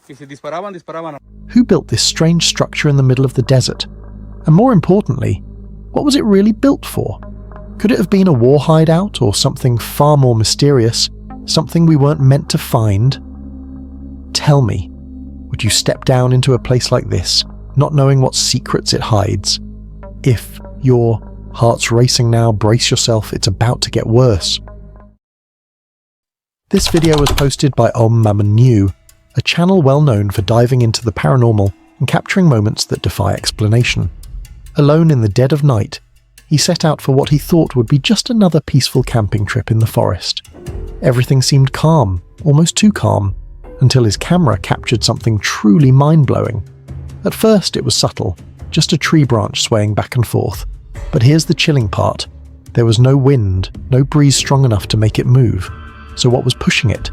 [SPEAKER 23] Y si disparaban.
[SPEAKER 5] Who built this strange structure in the middle of the desert? And more importantly, what was it really built for? Could it have been a war hideout or something far more mysterious? Something we weren't meant to find? Tell me, would you step down into a place like this, not knowing what secrets it hides? If your heart's racing now, brace yourself, it's about to get worse. This video was posted by Mama, a channel well known for diving into the paranormal and capturing moments that defy explanation. Alone in the dead of night, he set out for what he thought would be just another peaceful camping trip in the forest. Everything seemed calm, almost too calm, until his camera captured something truly mind-blowing. At first it was subtle, just a tree branch swaying back and forth. But here's the chilling part. There was no wind, no breeze strong enough to make it move. So what was pushing it?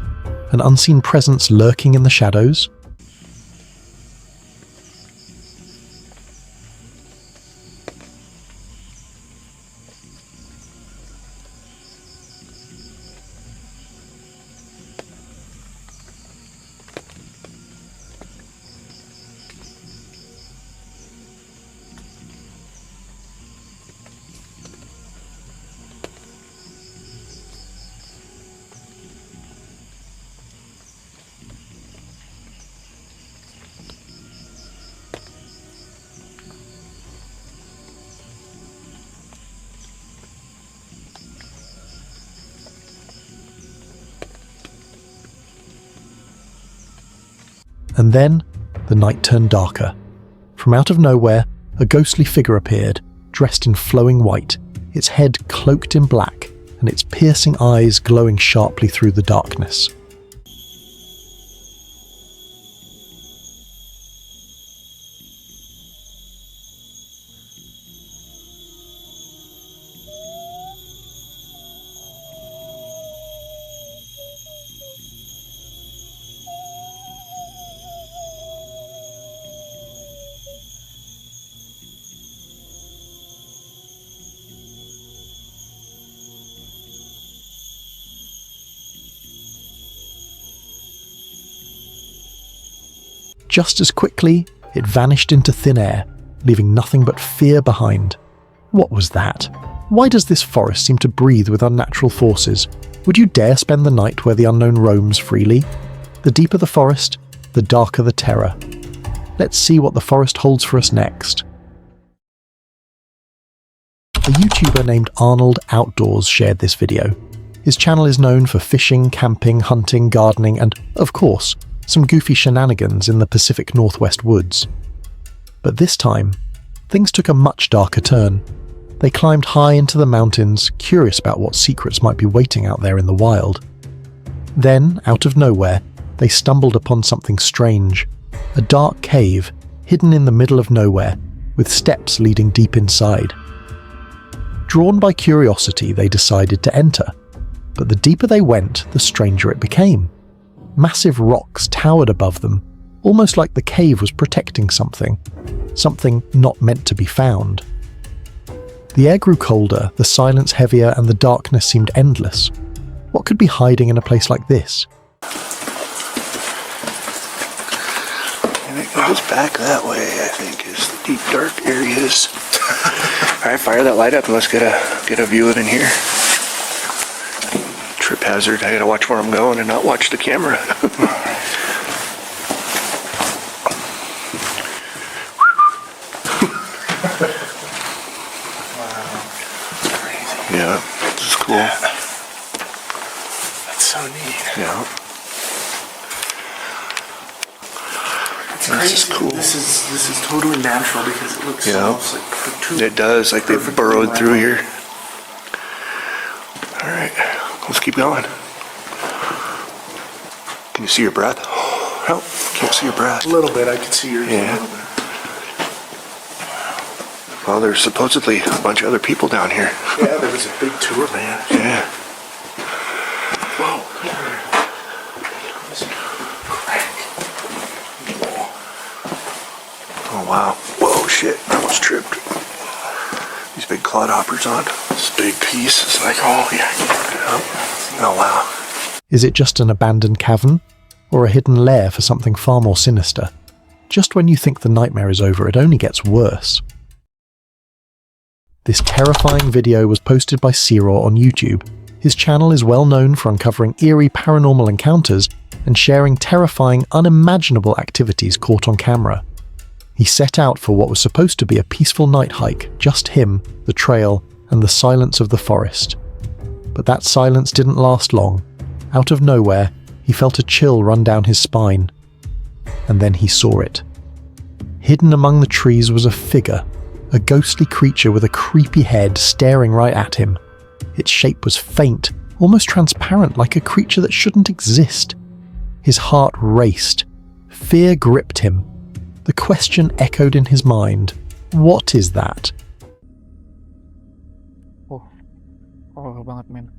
[SPEAKER 5] An unseen presence lurking in the shadows? And then, the night turned darker. From out of nowhere, a ghostly figure appeared, dressed in flowing white, its head cloaked in black, and its piercing eyes glowing sharply through the darkness. Just as quickly, it vanished into thin air, leaving nothing but fear behind. What was that? Why does this forest seem to breathe with unnatural forces? Would you dare spend the night where the unknown roams freely? The deeper the forest, the darker the terror. Let's see what the forest holds for us next. A YouTuber named Arnold Outdoors shared this video. His channel is known for fishing, camping, hunting, gardening, and, of course, some goofy shenanigans in the Pacific Northwest woods. But this time, things took a much darker turn. They climbed high into the mountains, curious about what secrets might be waiting out there in the wild. Then, out of nowhere, they stumbled upon something strange. A dark cave, hidden in the middle of nowhere, with steps leading deep inside. Drawn by curiosity, they decided to enter. But the deeper they went, the stranger it became. Massive rocks towered above them, almost like the cave was protecting something not meant to be found. The air grew colder, the silence heavier, and the darkness seemed endless. What could be hiding in a place like this?
[SPEAKER 19] And it goes back that way, I think, is the deep dark areas. Alright, fire that light up and let's get a view of in here. Trip hazard, I gotta watch where I'm going and not watch the camera. Yeah, this is cool.
[SPEAKER 21] That's so neat.
[SPEAKER 19] Yeah.
[SPEAKER 21] It's crazy.
[SPEAKER 19] This is cool.
[SPEAKER 21] This is totally natural because it looks almost like cartoon.
[SPEAKER 19] It does, like they've burrowed through here. Alright, let's keep going.
[SPEAKER 1] Can you see your breath? Oh, can't see your breath.
[SPEAKER 19] A little bit, I can see yours a little bit.
[SPEAKER 1] Well, there's supposedly a bunch of other people down here.
[SPEAKER 19] Yeah, there was a big tour, man.
[SPEAKER 1] Yeah.
[SPEAKER 19] Whoa.
[SPEAKER 1] Oh, wow. Whoa, shit. I almost tripped. These big clodhoppers on.
[SPEAKER 19] This big piece is like, oh, yeah.
[SPEAKER 1] Oh, wow.
[SPEAKER 5] Is it just an abandoned cavern? Or a hidden lair for something far more sinister? Just when you think the nightmare is over, it only gets worse. This terrifying video was posted by Surreal on YouTube. His channel is well known for uncovering eerie paranormal encounters and sharing terrifying, unimaginable activities caught on camera. He set out for what was supposed to be a peaceful night hike, just him, the trail, and the silence of the forest. But that silence didn't last long. Out of nowhere, he felt a chill run down his spine. And then he saw it. Hidden among the trees was a figure, a ghostly creature with a creepy head staring right at him. Its shape was faint, almost transparent, like a creature that shouldn't exist. His heart raced. Fear gripped him. The question echoed in his mind. What is that?
[SPEAKER 19] Oh banget, men.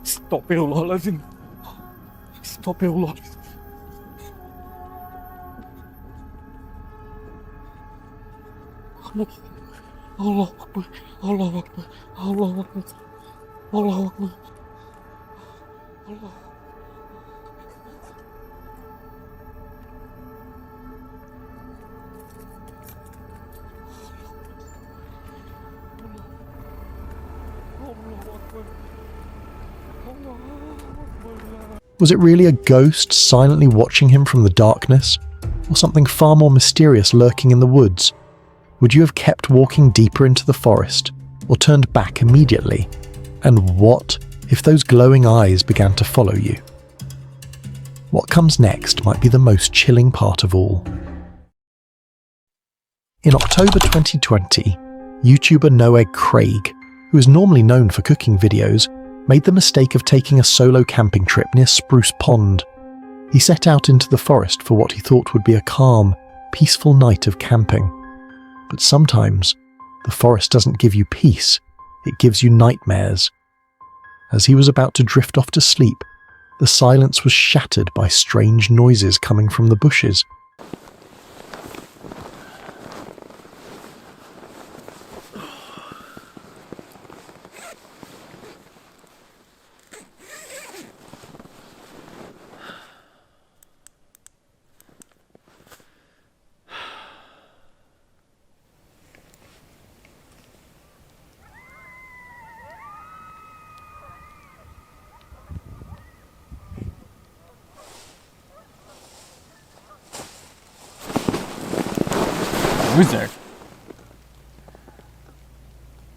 [SPEAKER 19] Astaghfirullahaladzim. Astaghfirullah. Allah Akbar. Allah Akbar. Allah Akbar. Allah Akbar. Allah.
[SPEAKER 5] Was it really a ghost silently watching him from the darkness? Or something far more mysterious lurking in the woods? Would you have kept walking deeper into the forest? Or turned back immediately? And what if those glowing eyes began to follow you? What comes next might be the most chilling part of all. In October 2020, YouTuber Noeg Craig, who is normally known for cooking videos, made the mistake of taking a solo camping trip near Spruce Pond. He set out into the forest for what he thought would be a calm, peaceful night of camping. But sometimes, the forest doesn't give you peace, it gives you nightmares. As he was about to drift off to sleep, the silence was shattered by strange noises coming from the bushes.
[SPEAKER 19] Who's there?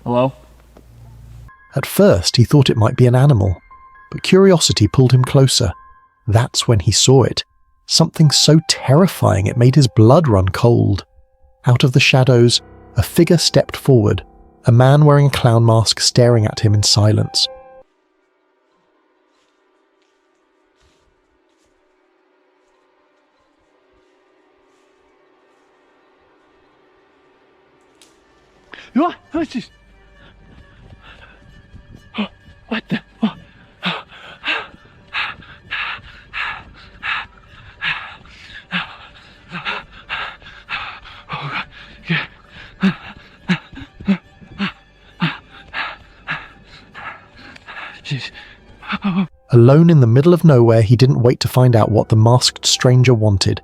[SPEAKER 19] Hello?
[SPEAKER 5] At first, he thought it might be an animal, but curiosity pulled him closer. That's when he saw it. Something so terrifying it made his blood run cold. Out of the shadows, a figure stepped forward, a man wearing a clown mask staring at him in silence.
[SPEAKER 19] What's this? What the?
[SPEAKER 5] Alone in the middle of nowhere, he didn't wait to find out what the masked stranger wanted.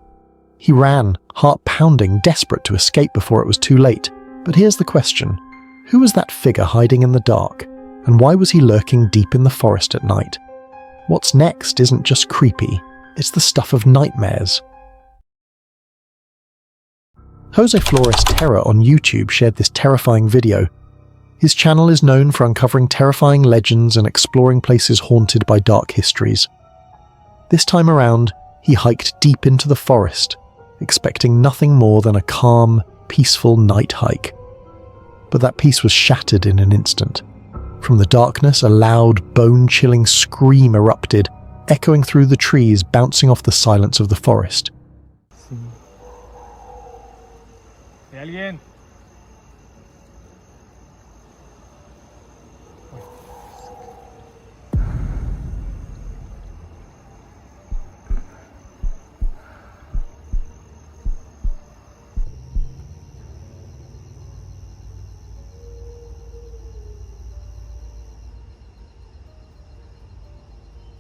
[SPEAKER 5] He ran, heart pounding, desperate to escape before it was too late. But here's the question. Who was that figure hiding in the dark? And why was he lurking deep in the forest at night? What's next isn't just creepy, it's the stuff of nightmares. Jose Flores Terror on YouTube shared this terrifying video. His channel is known for uncovering terrifying legends and exploring places haunted by dark histories. This time around, he hiked deep into the forest, expecting nothing more than a calm, peaceful night hike. But that peace was shattered in an instant. From the darkness, a loud, bone-chilling scream erupted, echoing through the trees, bouncing off the silence of the forest.
[SPEAKER 20] ¿Alguien?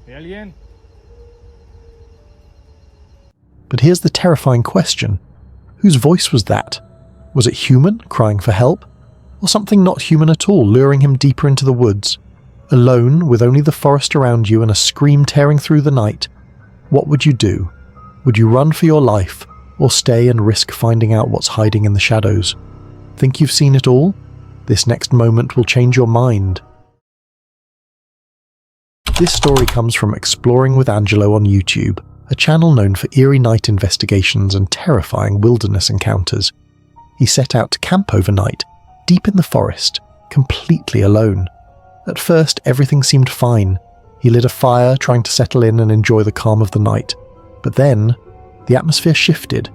[SPEAKER 20] ¿Alguien?
[SPEAKER 5] But here's the terrifying question. Whose voice was that? Was it human, crying for help? Or something not human at all, luring him deeper into the woods? Alone, with only the forest around you and a scream tearing through the night, what would you do? Would you run for your life, or stay and risk finding out what's hiding in the shadows? Think you've seen it all? This next moment will change your mind. This story comes from Exploring with Angelo on YouTube, a channel known for eerie night investigations and terrifying wilderness encounters. He set out to camp overnight, deep in the forest, completely alone. At first, everything seemed fine. He lit a fire, trying to settle in and enjoy the calm of the night. But then, the atmosphere shifted.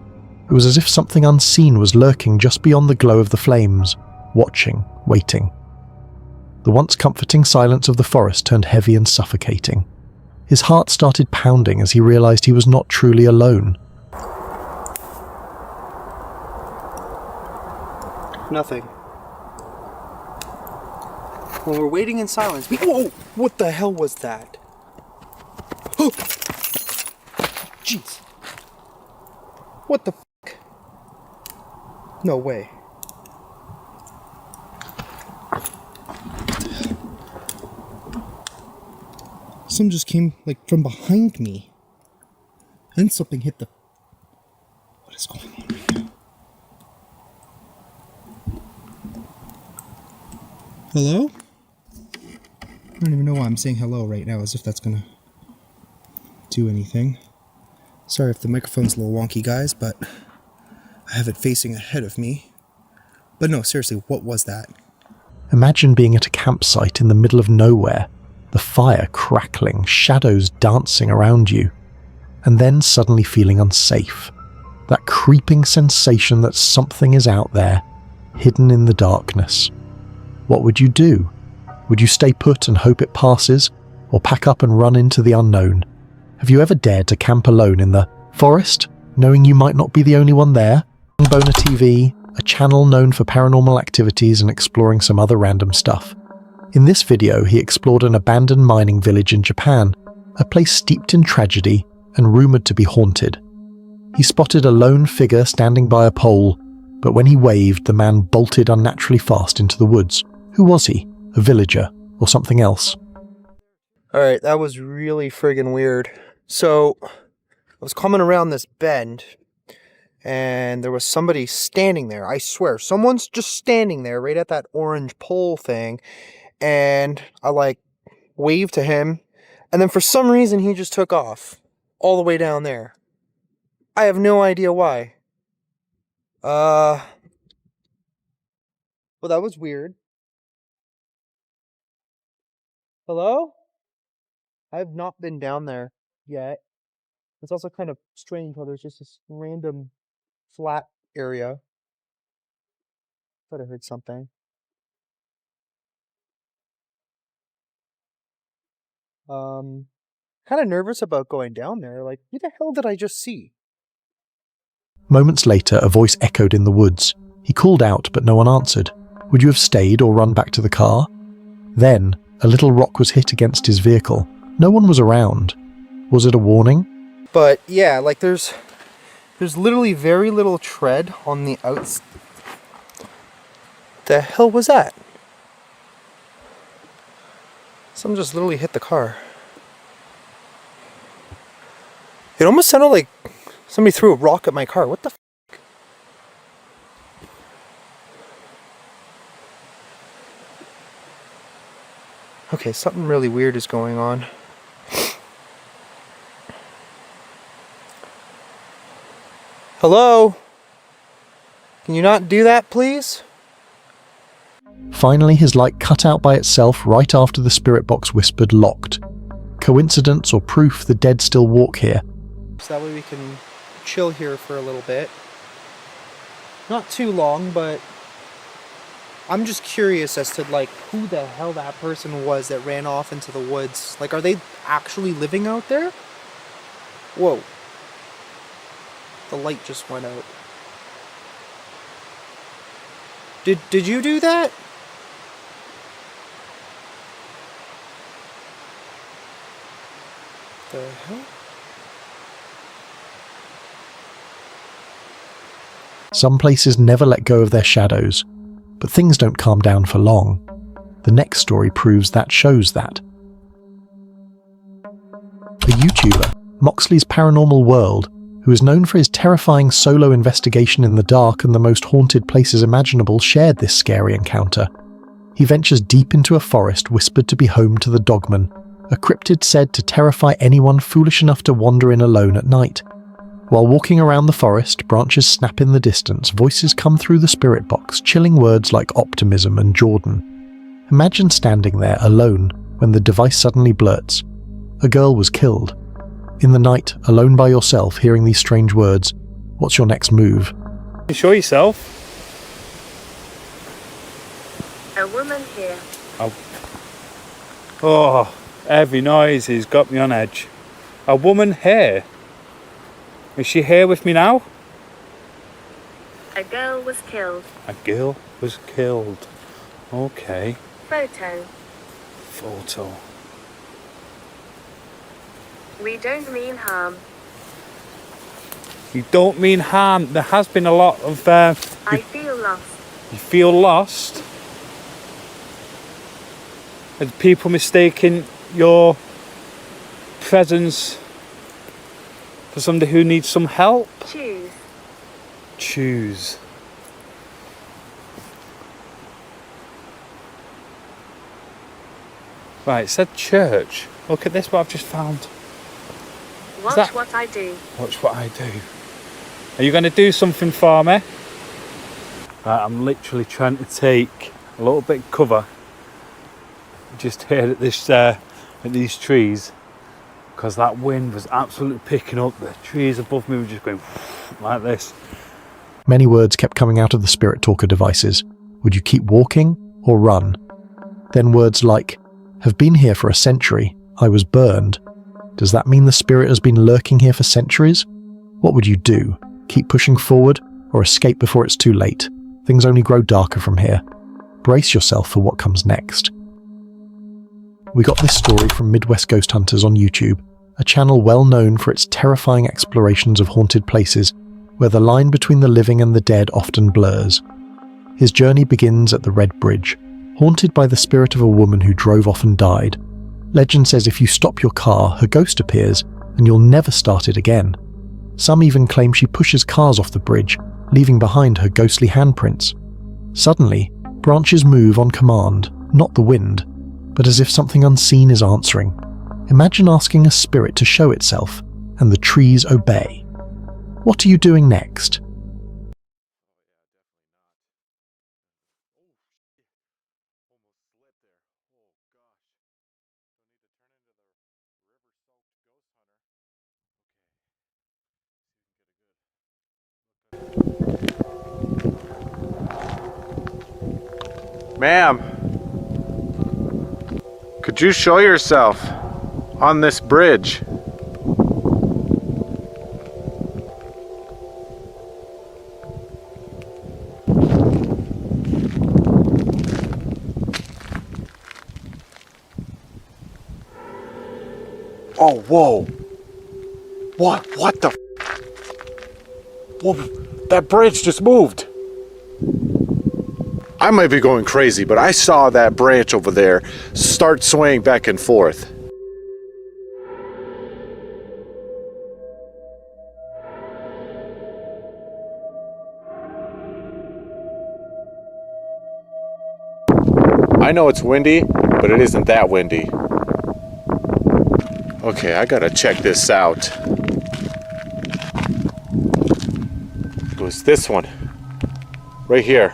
[SPEAKER 5] It was as if something unseen was lurking just beyond the glow of the flames, watching, waiting. The once comforting silence of the forest turned heavy and suffocating. His heart started pounding as he realized he was not truly alone.
[SPEAKER 19] Nothing. When we're waiting in silence, whoa! What the hell was that? Oh! Jeez. What the f***? No way. Something just came, like, from behind me. And something hit the... What is going on right now? Hello? I don't even know why I'm saying hello right now, as if that's gonna do anything. Sorry if the microphone's a little wonky, guys, but I have it facing ahead of me. But no, seriously, what was that?
[SPEAKER 5] Imagine being at a campsite in the middle of nowhere, the fire crackling, shadows dancing around you, and then suddenly feeling unsafe. That creeping sensation that something is out there, hidden in the darkness. What would you do? Would you stay put and hope it passes, or pack up and run into the unknown? Have you ever dared to camp alone in the forest, knowing you might not be the only one there? Boner TV, a channel known for paranormal activities and exploring some other random stuff. In this video, he explored an abandoned mining village in Japan, a place steeped in tragedy and rumoured to be haunted. He spotted a lone figure standing by a pole, but when he waved, the man bolted unnaturally fast into the woods. Who was he? A villager, or something else?
[SPEAKER 19] Alright, that was really friggin' weird. So, I was coming around this bend, and there was somebody standing there. I swear, someone's just standing there right at that orange pole thing. And I like waved to him, and then for some reason he just took off all the way down there. I have no idea why. Well, that was weird. Hello? I have not been down there yet. It's also kind of strange how there's just this random flat area. Thought I heard something. Kind of nervous about going down there. Like, what the hell did I just see?
[SPEAKER 5] Moments later, a voice echoed in the woods. He called out, but no one answered. Would you have stayed or run back to the car? Then, a little rock was hit against his vehicle. No one was around. Was it a warning?
[SPEAKER 19] But yeah, like there's literally very little tread on the outside. The hell was that?
[SPEAKER 20] Something just literally hit the car. It almost sounded like somebody threw a rock at my car. What the f? Okay, something really weird is going on. Hello? Can you not do that, please?
[SPEAKER 5] Finally, his light cut out by itself right after the spirit box whispered locked. Coincidence or proof the dead still walk here?
[SPEAKER 20] So that way we can chill here for a little bit. Not too long, but I'm just curious as to like who the hell that person was that ran off into the woods. Like, are they actually living out there? Whoa. The light just went out. Did you do that? The hell?
[SPEAKER 5] Some places never let go of their shadows, but things don't calm down for long. The next story proves that shows that. A YouTuber, Moxley's Paranormal World, who is known for his terrifying solo investigation in the dark and the most haunted places imaginable, shared this scary encounter. He ventures deep into a forest whispered to be home to the Dogman, a cryptid said to terrify anyone foolish enough to wander in alone at night. While walking around the forest, branches snap in the distance, voices come through the spirit box, chilling words like optimism and Jordan. Imagine standing there alone when the device suddenly blurts, "A girl was killed." In the night, alone by yourself, hearing these strange words, what's your next move?
[SPEAKER 14] You show yourself?
[SPEAKER 2] A woman here.
[SPEAKER 14] Oh, every noise has got me on edge. A woman here? Is she here with me now?
[SPEAKER 2] A girl was killed.
[SPEAKER 14] A girl was killed. Okay.
[SPEAKER 2] Photo.
[SPEAKER 14] Photo.
[SPEAKER 2] We don't mean harm.
[SPEAKER 14] You don't mean harm. There has been a lot of...
[SPEAKER 2] I feel lost.
[SPEAKER 14] You feel lost? Are people mistaking your presence for somebody who needs some help?
[SPEAKER 2] Choose.
[SPEAKER 14] Choose. Right, it said church. Look at this, what I've just found.
[SPEAKER 2] Watch what I do.
[SPEAKER 14] Watch what I do. Are you going to do something for me? Right, I'm literally trying to take a little bit of cover just here at this at these trees, because that wind was absolutely picking up. The trees above me were just going like this.
[SPEAKER 5] Many words kept coming out of the spirit talker devices. Would you keep walking or run? Then words like, have been here for a century, I was burned. Does that mean the spirit has been lurking here for centuries? What would you do? Keep pushing forward or escape before it's too late? Things only grow darker from here. Brace yourself for what comes next. We got this story from Midwest Ghost Hunters on YouTube, a channel well known for its terrifying explorations of haunted places where the line between the living and the dead often blurs. His journey begins at the Red Bridge, haunted by the spirit of a woman who drove off and died. Legend says if you stop your car, her ghost appears and you'll never start it again. Some even claim she pushes cars off the bridge, leaving behind her ghostly handprints. Suddenly, branches move on command, not the wind, but as if something unseen is answering. Imagine asking a spirit to show itself, and the trees obey. What are you doing next?
[SPEAKER 3] Ma'am, could you show yourself on this bridge? Oh, whoa. What the? Whoa, that bridge just moved. I might be going crazy, but I saw that branch over there start swaying back and forth. I know it's windy, but it isn't that windy. Okay, I gotta check this out. It was this one. Right here.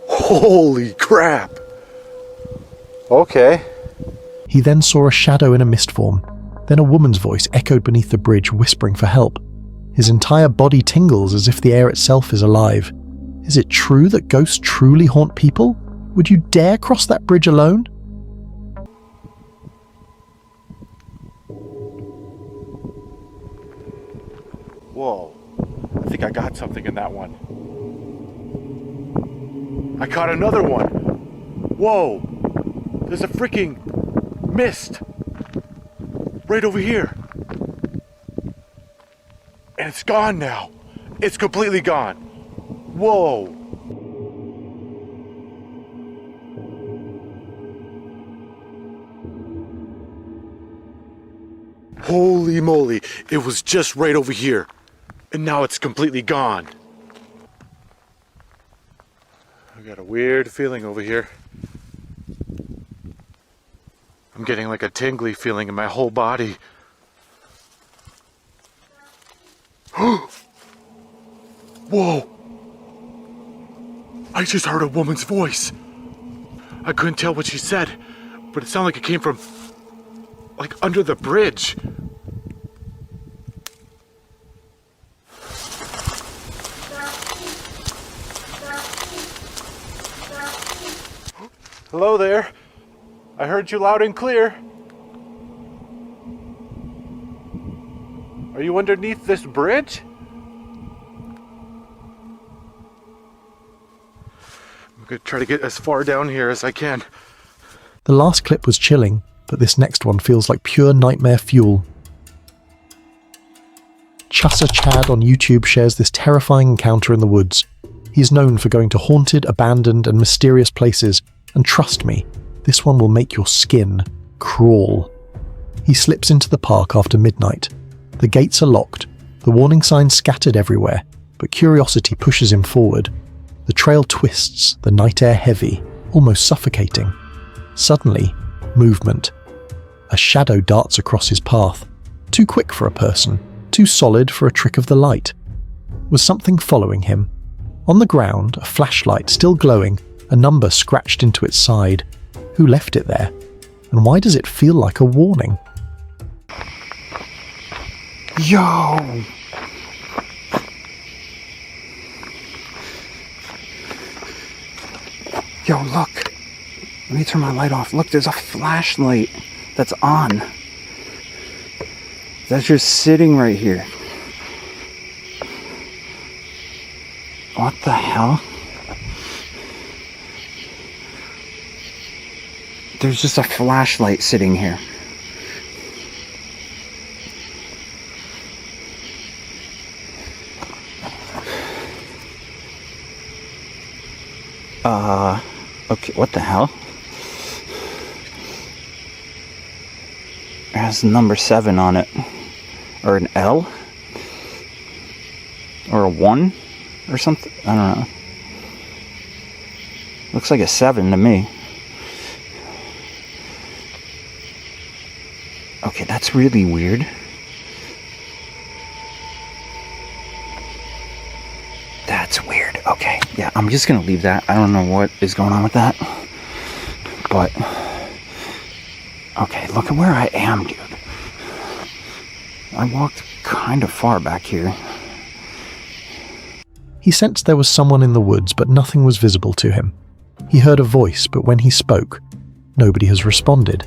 [SPEAKER 3] Holy crap! Okay.
[SPEAKER 5] He then saw a shadow in a mist form. Then a woman's voice echoed beneath the bridge, whispering for help. His entire body tingles as if the air itself is alive. Is it true that ghosts truly haunt people? Would you dare cross that bridge alone?
[SPEAKER 3] Whoa. I think I got something in that one. I caught another one. Whoa. There's a freaking mist right over here. And it's gone now. It's completely gone. Whoa. Holy moly. It was just right over here. And now it's completely gone. I got a weird feeling over here. I'm getting like a tingly feeling in my whole body. Whoa! I just heard a woman's voice. I couldn't tell what she said, but it sounded like it came from, like, under the bridge. Hello there. I heard you loud and clear. Are you underneath this bridge? I'm gonna try to get as far down here as I can.
[SPEAKER 5] The last clip was chilling, but this next one feels like pure nightmare fuel. Chussa Chad on YouTube shares this terrifying encounter in the woods. He's known for going to haunted, abandoned, and mysterious places, and trust me, this one will make your skin crawl. He slips into the park after midnight. The gates are locked, the warning signs scattered everywhere, but curiosity pushes him forward. The trail twists, the night air heavy, almost suffocating. Suddenly, movement. A shadow darts across his path. Too quick for a person, too solid for a trick of the light. Was something following him? On the ground, a flashlight still glowing, a number scratched into its side. Who left it there? And why does it feel like a warning?
[SPEAKER 22] Yo! Yo, look. Let me turn my light off. Look, there's a flashlight that's on. That's just sitting right here. What the hell? There's just a flashlight sitting here. Okay, what the hell? It has number 7 on it. Or an L? Or a 1? Or something? I don't know. Looks like a 7 to me. Okay, that's really weird. That's weird. Okay, yeah, I'm just gonna leave that. I don't know what is going on with that. But, okay, look at where I am, dude. I walked kind of far back here.
[SPEAKER 5] He sensed there was someone in the woods, but nothing was visible to him. He heard a voice, but when he spoke, nobody has responded.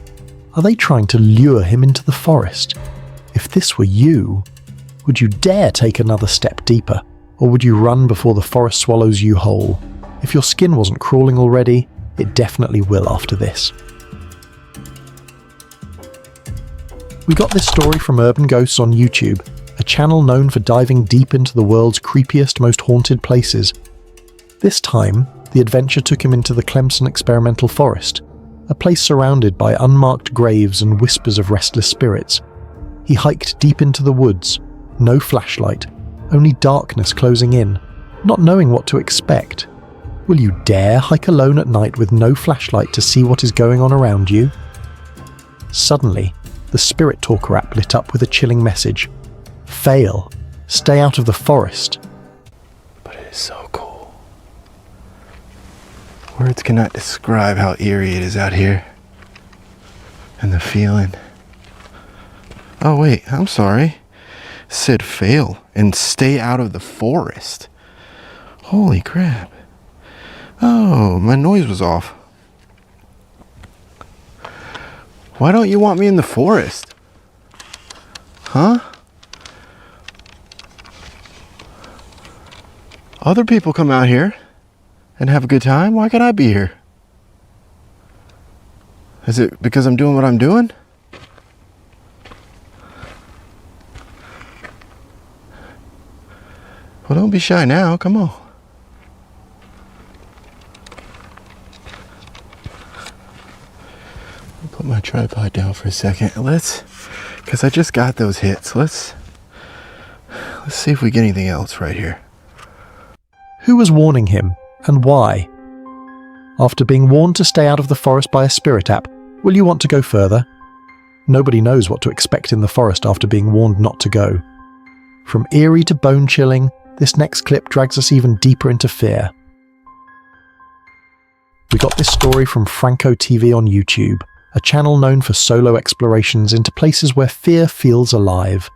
[SPEAKER 5] Are they trying to lure him into the forest? If this were you, would you dare take another step deeper? Or would you run before the forest swallows you whole? If your skin wasn't crawling already, It definitely will after this. We got this story from Urban Ghosts on YouTube, a channel known for diving deep into the world's creepiest, most haunted places. This time, the adventure took him into the Clemson Experimental Forest, a place surrounded by unmarked graves and whispers of restless spirits. He hiked deep into the woods, no flashlight, only darkness closing in, not knowing what to expect. Will you dare hike alone at night with no flashlight to see what is going on around you? Suddenly, the Spirit Talker app lit up with a chilling message. Fail. Stay out of the forest.
[SPEAKER 20] But it is so cool. Words cannot describe how eerie it is out here. And the feeling. Oh wait, I'm sorry. It said fail and stay out of the forest. Holy crap. Oh, my noise was off. Why don't you want me in the forest? Huh? Other people come out here and have a good time. Why can't I be here? Is it because I'm doing what I'm doing? Well, don't be shy now. Come on. Put my tripod down for a second. Because I just got those hits. Let's see if we get anything else right here.
[SPEAKER 5] Who was warning him, and why? After being warned to stay out of the forest by a spirit app, will you want to go further? Nobody knows what to expect in the forest after being warned not to go. From eerie to bone-chilling, this next clip drags us even deeper into fear. We got this story from Franco TV on YouTube, a channel known for solo explorations into places where fear feels alive.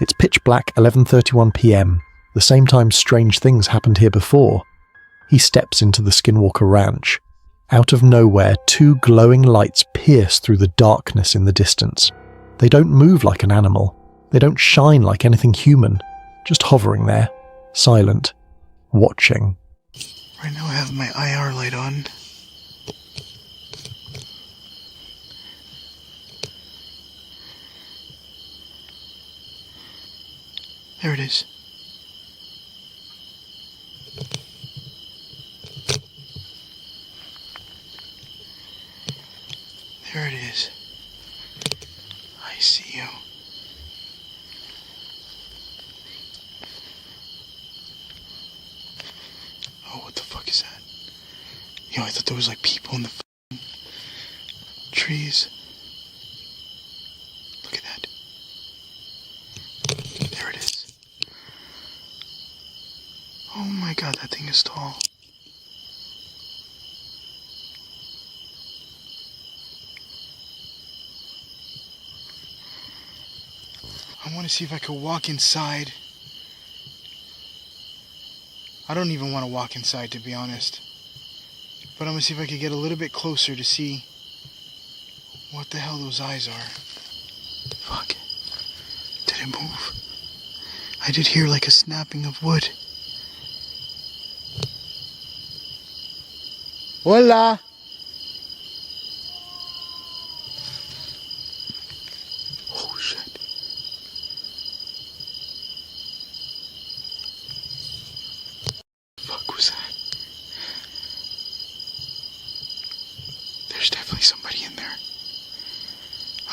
[SPEAKER 5] It's pitch black 11:31 p.m, the same time strange things happened here before. He steps into the Skinwalker Ranch. Out of nowhere, two glowing lights pierce through the darkness in the distance. They don't move like an animal. They don't shine like anything human. Just hovering there, silent, watching.
[SPEAKER 19] Right now I have my IR light on. There it is. There it is. I see you. Oh, what the fuck is that? Yo, I thought there was like people in the trees. Look at that. There it is. Oh my god, that thing is tall. I want to see if I could walk inside. I don't even want to walk inside, to be honest. But I'm going to see if I could get a little bit closer to see what the hell those eyes are. Fuck. Did it move? I did hear like a snapping of wood. Hola! Oh shit. Fuck was that? There's definitely somebody in there.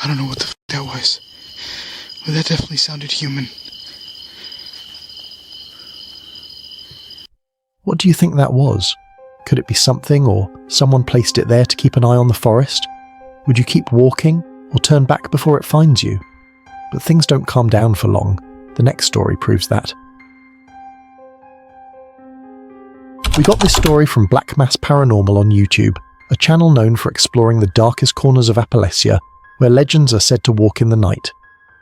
[SPEAKER 19] I don't know what the fuck that was, but that definitely sounded human.
[SPEAKER 5] What do you think that was? Could it be something, or someone placed it there to keep an eye on the forest? Would you keep walking, or turn back before it finds you? But things don't calm down for long. The next story proves that. We got this story from Black Mass Paranormal on YouTube, a channel known for exploring the darkest corners of Appalachia, where legends are said to walk in the night.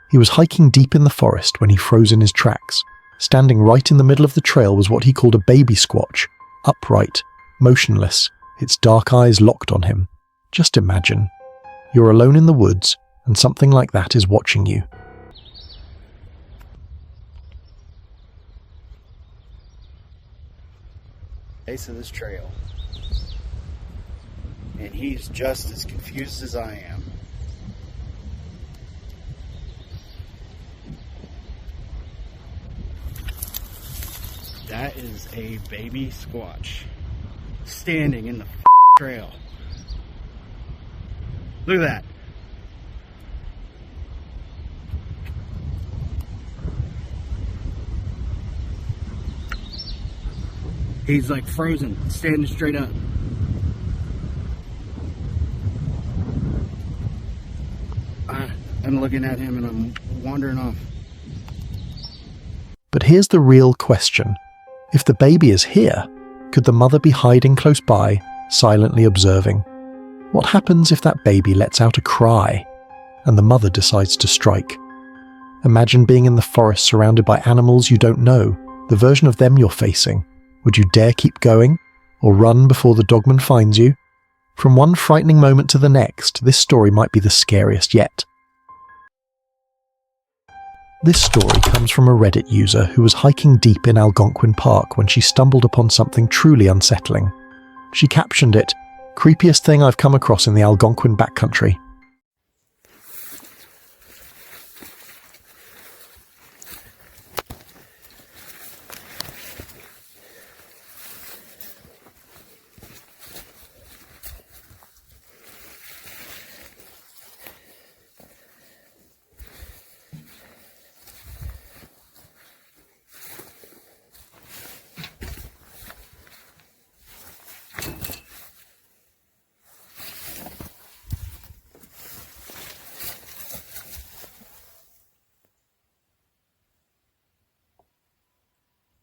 [SPEAKER 5] He was hiking deep in the forest when he froze in his tracks. Standing right in the middle of the trail was what he called a baby squatch, upright, motionless, its dark eyes locked on him. Just imagine. You're alone in the woods, and something like that is watching you.
[SPEAKER 20] Base of this trail.
[SPEAKER 22] and he's just as confused as I am. That is a baby squatch standing in the trail. Look at that. He's like frozen, standing straight up. I'm looking at him and I'm wandering off.
[SPEAKER 5] But here's the real question. If the baby is here, could the mother be hiding close by, silently observing? What happens if that baby lets out a cry and the mother decides to strike? Imagine being in the forest surrounded by animals you don't know, the version of them you're facing. Would you dare keep going, or run before the Dogman finds you? From one frightening moment to the next, this story might be the scariest yet. This story comes from a Reddit user who was hiking deep in Algonquin Park when she stumbled upon something truly unsettling. She captioned it, "Creepiest thing I've come across in the Algonquin backcountry."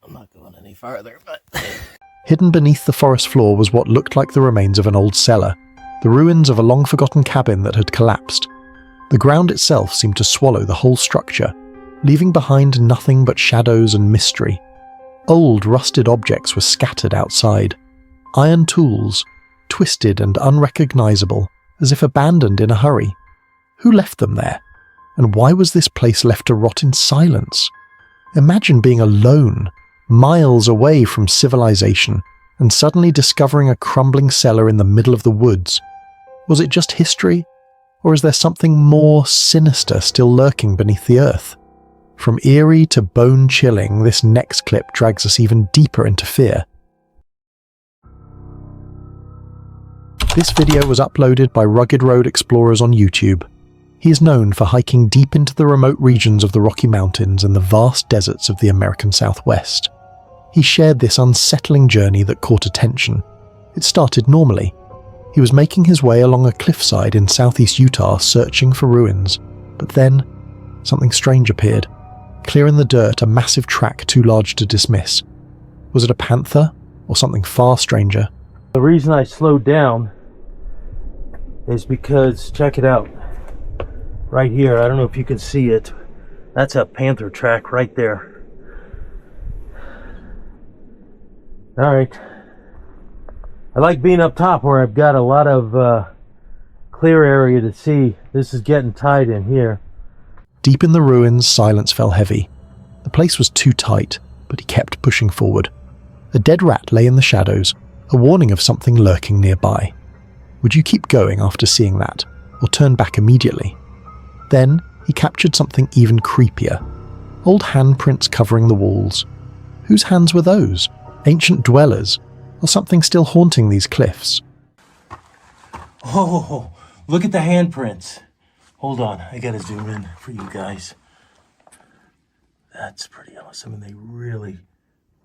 [SPEAKER 19] I'm not going any farther, but...
[SPEAKER 5] Hidden beneath the forest floor was what looked like the remains of an old cellar, the ruins of a long-forgotten cabin that had collapsed. The ground itself seemed to swallow the whole structure, leaving behind nothing but shadows and mystery. Old, rusted objects were scattered outside. Iron tools, twisted and unrecognizable, as if abandoned in a hurry. Who left them there? And why was this place left to rot in silence? Imagine being alone, miles away from civilization, and suddenly discovering a crumbling cellar in the middle of the woods. Was it just history? Or is there something more sinister still lurking beneath the earth? From eerie to bone-chilling, this next clip drags us even deeper into fear. This video was uploaded by Rugged Road Explorers on YouTube. He is known for hiking deep into the remote regions of the Rocky Mountains and the vast deserts of the American Southwest. He shared this unsettling journey that caught attention. It started normally. He was making his way along a cliffside in southeast Utah searching for ruins, but then something strange appeared. Clear in the dirt, a massive track too large to dismiss. Was it a panther or something far stranger?
[SPEAKER 14] The reason I slowed down is because, check it out, right here, I don't know if you can see it, that's a panther track right there. Alright, I like being up top where I've got a lot of clear area to see. This is getting tight in here.
[SPEAKER 5] Deep in the ruins, silence fell heavy. The place was too tight, but he kept pushing forward. A dead rat lay in the shadows, a warning of something lurking nearby. Would you keep going after seeing that, or turn back immediately? Then he captured something even creepier. Old handprints covering the walls. Whose hands were those? Ancient dwellers, or something still haunting these cliffs?
[SPEAKER 14] Oh, look at the handprints. Hold on, I gotta zoom in for you guys. That's pretty awesome, and they really,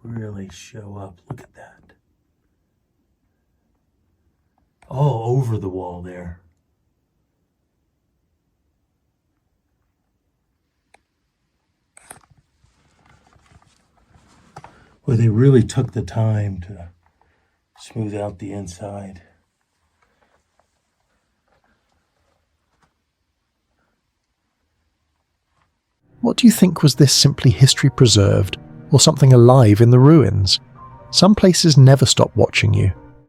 [SPEAKER 14] really show up. Look at that. All over the wall there. Well, they really took the time to smooth out the inside.
[SPEAKER 5] What do you think? Was this simply history preserved, or something alive in the ruins? Some places never stop watching you.